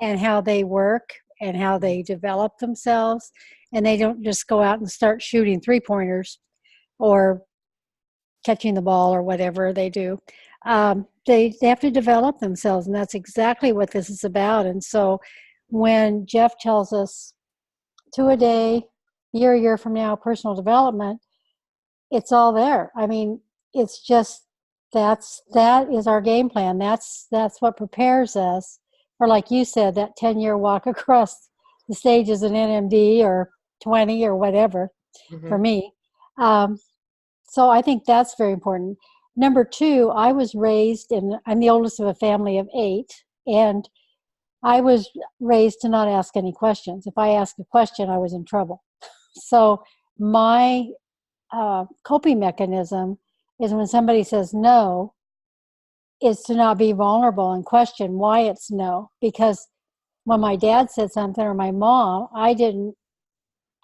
and how they work and how they develop themselves, and they don't just go out and start shooting 3-pointers or catching the ball or whatever they do. They have to develop themselves, and that's exactly what this is about. And so when Jeff tells us 2 a day, a year from now, personal development, it's all there. I mean, it's just, that is our game plan. That's what prepares us. Or like you said, that 10-year walk across the stage as an NMD, or 20 or whatever for me. So I think that's very important. Number 2, I was raised I'm the oldest of a family of 8, and I was raised to not ask any questions. If I asked a question, I was in trouble. So my coping mechanism is when somebody says no, is to not be vulnerable and question why it's no. Because when my dad said something, or my mom, I didn't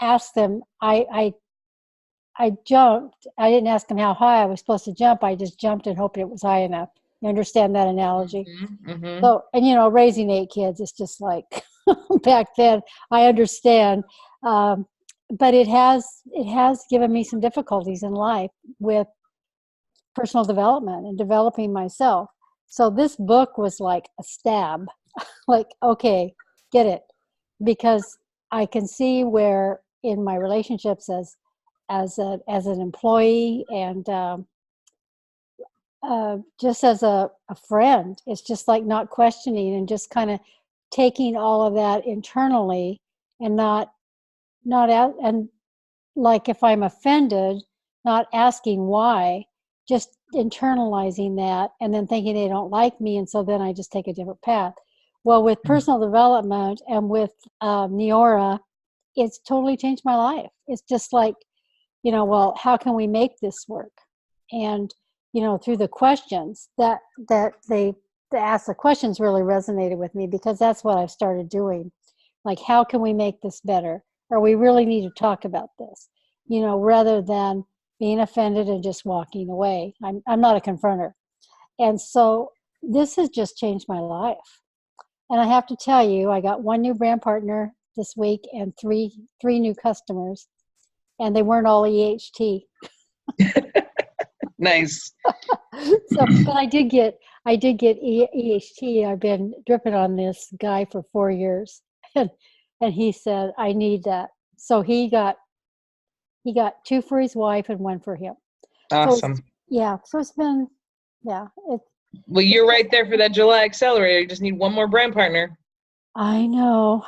ask them. I jumped. I didn't ask them how high I was supposed to jump. I just jumped and hoped it was high enough. You understand that analogy? So, and you know, raising 8 kids is just like back then. I understand, but it has given me some difficulties in life with personal development and developing myself. So this book was like a stab, like, okay, get it. Because I can see where in my relationships as an employee and just as a friend. It's just like not questioning and just kind of taking all of that internally and not out, and like if I'm offended, not asking why, just internalizing that and then thinking they don't like me, and so then I just take a different path. Well, with personal development and with Neora, it's totally changed my life. It's just like, well, how can we make this work? And through the questions that they ask, the questions really resonated with me, because that's what I've started doing. Like, how can we make this better? Or we really need to talk about this, rather than being offended and just walking away. I'm not a confronter. And so this has just changed my life. And I have to tell you, I got one new brand partner this week and three new customers, and they weren't all EHT. Nice. But I did get EHT. I've been dripping on this guy for 4 years, and he said I need that. So he got 2 for his wife and 1 for him. Awesome. So it's been, Well, you're right there for that July accelerator. You just need one more brand partner. I know.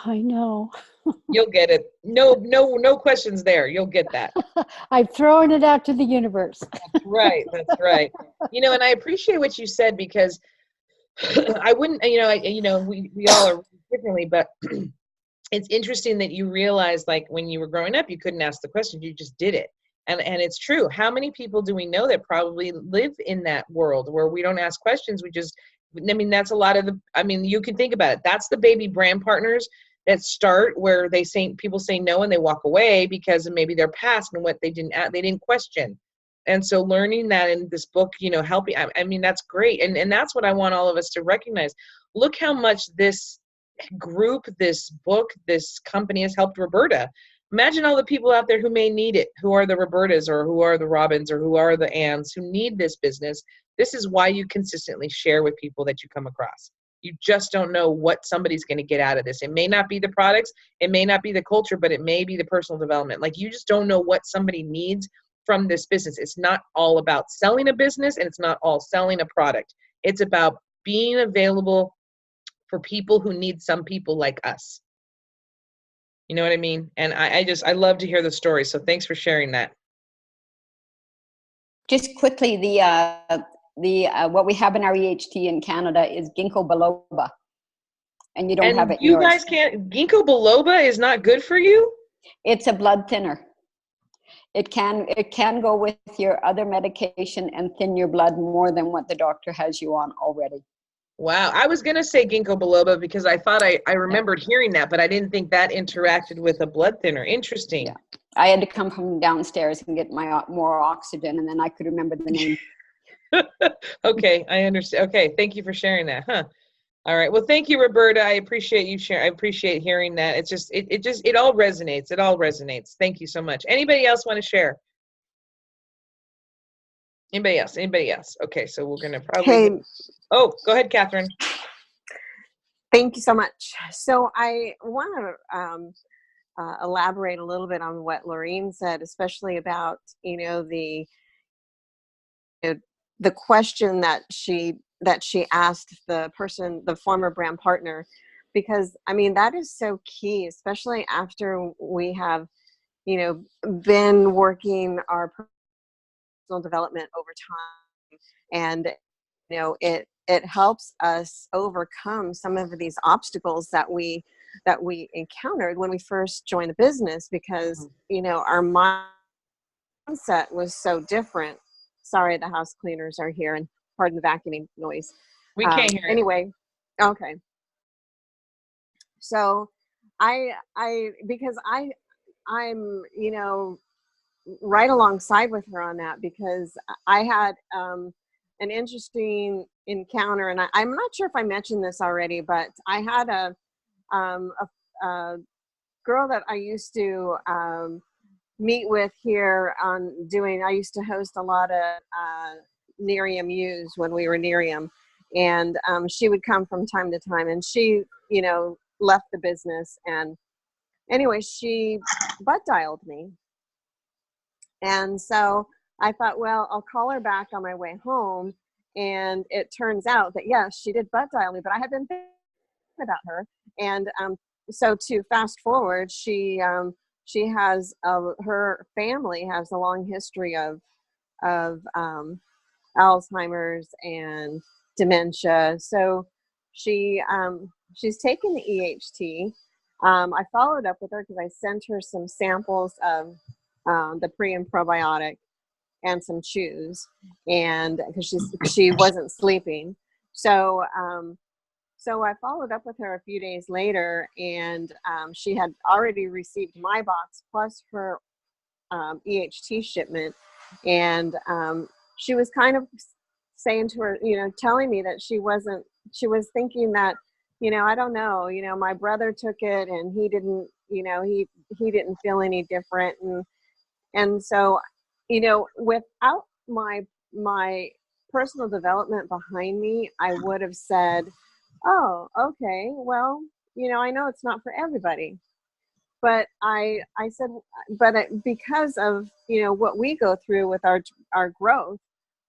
You'll get it. No questions there. You'll get that. I'm throwing it out to the universe. That's right. And I appreciate what you said, because I wouldn't, we all are differently, but it's interesting that you realize, like, when you were growing up, you couldn't ask the questions, you just did it. And it's true. How many people do we know that probably live in that world where we don't ask questions? That's a lot of you can think about it. That's the baby brand partners that start where people say no and they walk away because of maybe their past and what they didn't question. And so learning that in this book, helping, that's great. And that's what I want all of us to recognize. Look how much this group, this book, this company has helped Roberta. Imagine all the people out there who may need it, who are the Robertas or who are the Robins or who are the Anns who need this business. This is why you consistently share with people that you come across. You just don't know what somebody's going to get out of this. It may not be the products, it may not be the culture, but it may be the personal development. Like, you just don't know what somebody needs from this business. It's not all about selling a business, and it's not all selling a product. It's about being available for people who need some people like us. You know what I mean? And I love to hear the story. So thanks for sharing that. Just quickly, the what we have in our EHT in Canada is ginkgo biloba, and you don't have it in yours. You guys can't. Ginkgo biloba is not good for you? It's a blood thinner. It can go with your other medication and thin your blood more than what the doctor has you on already. Wow. I was going to say ginkgo biloba because I thought I remembered hearing that, but I didn't think that interacted with a blood thinner. Interesting. Yeah. I had to come from downstairs and get my more oxygen, and then I could remember the name. Okay, I understand. Okay, thank you for sharing that. Huh. All right. Well, thank you, Roberta. I appreciate you sharing. I appreciate hearing that. It's just it all resonates. It all resonates. Thank you so much. Anybody else want to share? Anybody else? Okay, so we're gonna probably. Hey. Oh, go ahead, Catherine. Thank you so much. So I want to elaborate a little bit on what Lorene said, especially about the question that she asked the former brand partner, because that is so key, especially after we have been working our personal development over time, and it helps us overcome some of these obstacles that we encountered when we first joined the business, because our mindset was so different. Sorry, the house cleaners are here, and pardon the vacuuming noise. We can't hear it. Anyway, okay. So because I'm right alongside with her on that, because I had an interesting encounter, and I'm not sure if I mentioned this already, but I had a girl that I used to meet with here I used to host a lot of Nerium U's when we were Nerium, and she would come from time to time, and she left the business, and anyway, she butt dialed me. And so I thought, well, I'll call her back on my way home. And it turns out that, yes, she did butt dial me, but I had been thinking about her. And so to fast forward, she has, her family has a long history of Alzheimer's and dementia. So she's taken the EHT. I followed up with her because I sent her some samples of the pre and probiotic and some chews, and because she wasn't sleeping. So so I followed up with her a few days later, and she had already received my box plus her EHT shipment, and she was kind of saying to her, telling me that she was thinking that, I don't know, my brother took it and he didn't, he didn't feel any different. And so, without my personal development behind me, I would have said, oh, okay, well, I know it's not for everybody. But I said, because of, what we go through with our growth,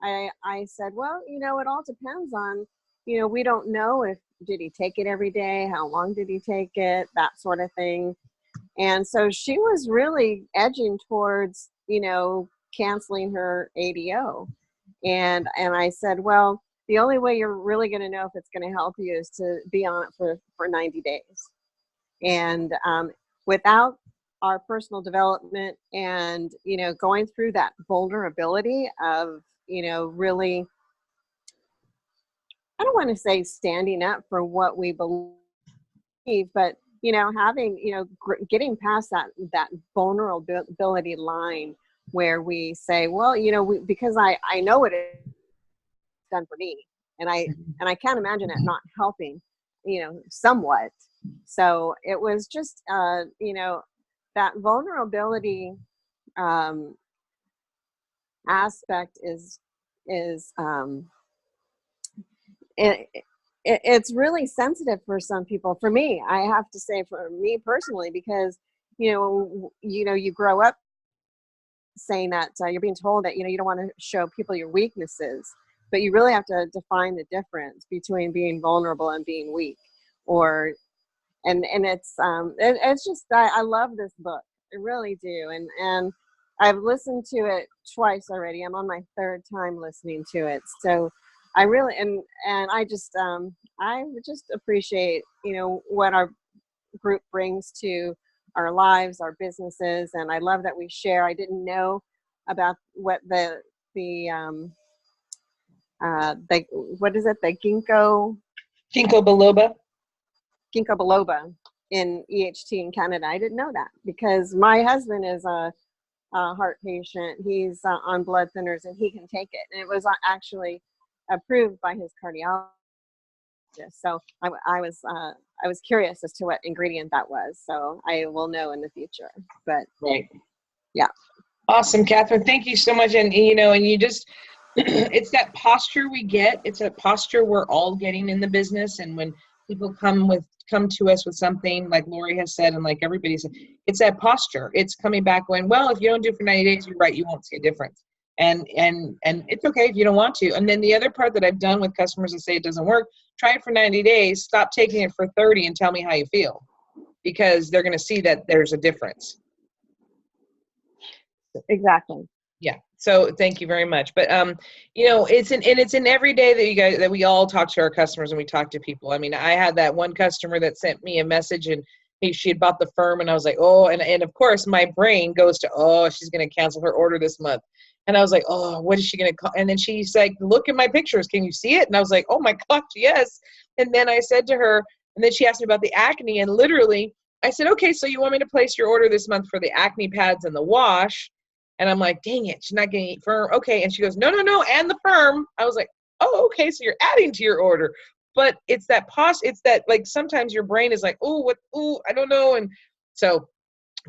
I said, well, it all depends on, we don't know if, did he take it every day? How long did he take it? That sort of thing. And so she was really edging towards, canceling her ADO. And I said, well, the only way you're really going to know if it's going to help you is to be on it for 90 days. And without our personal development and, going through that vulnerability of, really, I don't want to say standing up for what we believe, but, having, getting past that vulnerability line where we say, well, because I know what it's done for me, and I can't imagine it not helping, somewhat. So it was just, that vulnerability aspect is it's really sensitive for some people. For me, I have to say, for me personally, because you grow up saying that you're being told that you don't want to show people your weaknesses, but you really have to define the difference between being vulnerable and being weak. And it's just, I love this book. I really do. And I've listened to it twice already. I'm on my third time listening to it. So I really, and I just appreciate, what our group brings to our lives, our businesses. And I love that we share. I didn't know about what the what is it? The ginkgo biloba in EHT in Canada. I didn't know that because my husband is a heart patient. He's on blood thinners and he can take it. And it was actually approved by his cardiologist. So I was curious as to what ingredient that was. So I will know in the future. But right, yeah, awesome, Catherine. Thank you so much. And and you just, it's that posture we get. It's a posture we're all getting in the business. And when people come to us with something, like Lori has said, and like everybody said, it's that posture. It's coming back going, well, if you don't do it for 90 days, you're right, you won't see a difference. And it's okay if you don't want to. And then the other part that I've done with customers that say it doesn't work, try it for 90 days, stop taking it for 30 and tell me how you feel, because they're going to see that there's a difference. Exactly. Yeah. So thank you very much. But it's in every day that we all talk to our customers and we talk to people. I mean, I had that one customer that sent me a message and she had bought the firm, and I was like, oh, and of course my brain goes to, oh, she's going to cancel her order this month. And I was like, oh, what is she going to call? And then she's like, look at my pictures. Can you see it? And I was like, oh my gosh, yes. And then I said to her, and then she asked me about the acne, and literally I said, okay, so you want me to place your order this month for the acne pads and the wash? And I'm like, dang it, she's not getting firm. Okay. And she goes, no, and the firm. I was like, oh, okay, so you're adding to your order. But it's that it's that, like, sometimes your brain is like, oh, I don't know. And so,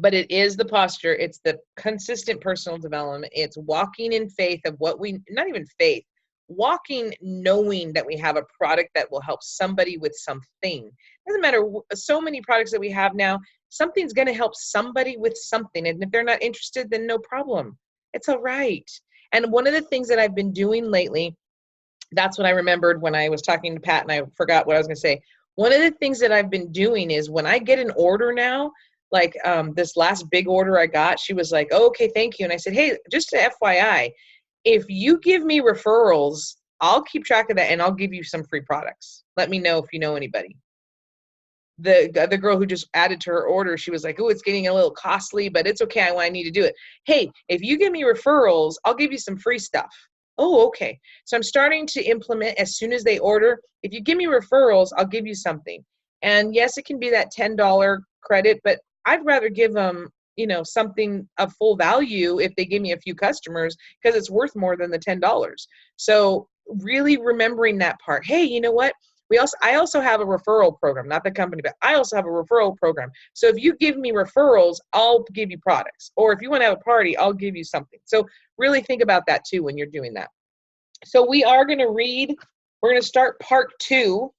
but it is the posture. It's the consistent personal development. It's walking in faith of not even faith, walking knowing that we have a product that will help somebody with something. Doesn't matter, so many products that we have now, something's going to help somebody with something. And if they're not interested, then no problem. It's all right. And one of the things that I've been doing lately, that's what I remembered when I was talking to Pat and I forgot what I was going to say. One of the things that I've been doing is when I get an order now, like this last big order I got, she was like, oh, okay, thank you. And I said, hey, just to FYI, if you give me referrals, I'll keep track of that and I'll give you some free products. Let me know if you know anybody. The other girl who just added to her order, she was like, oh, it's getting a little costly, but it's okay. I need to do it. Hey, if you give me referrals, I'll give you some free stuff. Oh, okay. So I'm starting to implement as soon as they order. If you give me referrals, I'll give you something. And yes, it can be that $10 credit, but I'd rather give them, you know, something of full value if they give me a few customers, because it's worth more than the $10. So really remembering that part. Hey, you know what? I also have a referral program, not the company, but I also have a referral program. So if you give me referrals, I'll give you products. Or if you want to have a party, I'll give you something. So really think about that too when you're doing that. So we are going to read, we're going to start part 2.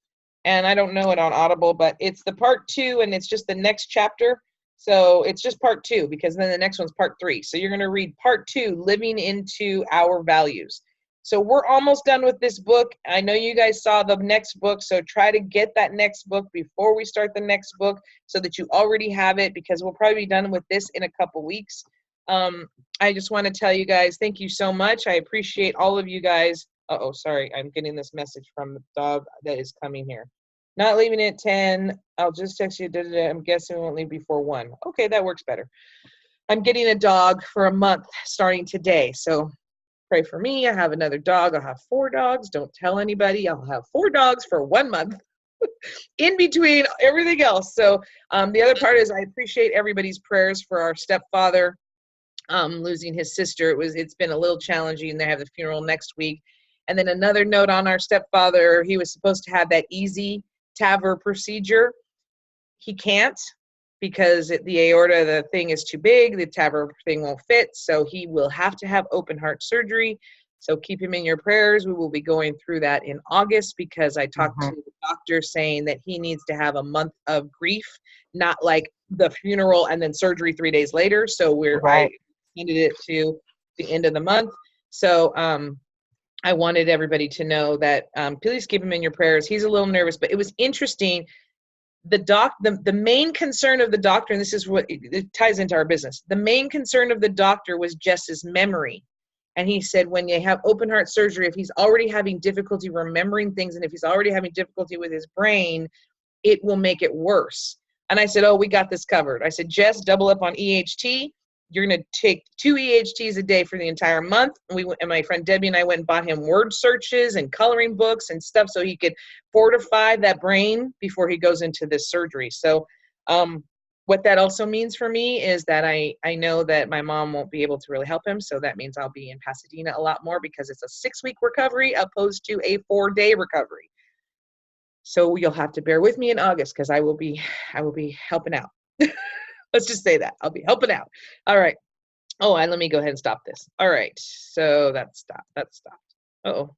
And I don't know it on Audible, but it's the part 2 and it's just the next chapter. So it's just part 2 because then the next one's part 3. So you're going to read part 2, Living into Our Values. So we're almost done with this book. I know you guys saw the next book, so try to get that next book before we start the next book so that you already have it, because we'll probably be done with this in a couple weeks. I just want to tell you guys, thank you so much. I appreciate all of you guys. Uh-oh, sorry. I'm getting this message from the dog that is coming here. Not leaving at 10. I'll just text you. I'm guessing we won't leave before 1. Okay, that works better. I'm getting a dog for a month starting today, so pray for me. I have another dog. I'll have 4 dogs. Don't tell anybody. I'll have 4 dogs for 1 month in between everything else. So the other part is I appreciate everybody's prayers for our stepfather losing his sister. It's been a little challenging. They have the funeral next week. And then another note on our stepfather, he was supposed to have that easy TAVR procedure. He can't, because the aorta, the thing is too big, the TAVR thing won't fit, so he will have to have open heart surgery. So keep him in your prayers. We will be going through that in August, because I talked to the doctor saying that he needs to have a month of grief, not like the funeral and then surgery 3 days later. So I extended it to the end of the month. So I wanted everybody to know that please keep him in your prayers. He's a little nervous, but it was interesting. The main concern of the doctor, and this is what it ties into our business, the main concern of the doctor was Jess's memory. And he said when you have open heart surgery, if he's already having difficulty remembering things, and if he's already having difficulty with his brain, it will make it worse. And I said, oh, we got this covered. I said, Jess, double up on EHT. You're going to take 2 EHTs a day for the entire month. And my friend Debbie and I went and bought him word searches and coloring books and stuff so he could fortify that brain before he goes into this surgery. So what that also means for me is that I know that my mom won't be able to really help him. So that means I'll be in Pasadena a lot more, because it's a 6-week recovery opposed to a 4-day recovery. So you'll have to bear with me in August, because I will be helping out. Let's just say that. I'll be helping out. All right. Oh, and let me go ahead and stop this. All right. So that's stopped. Uh-oh.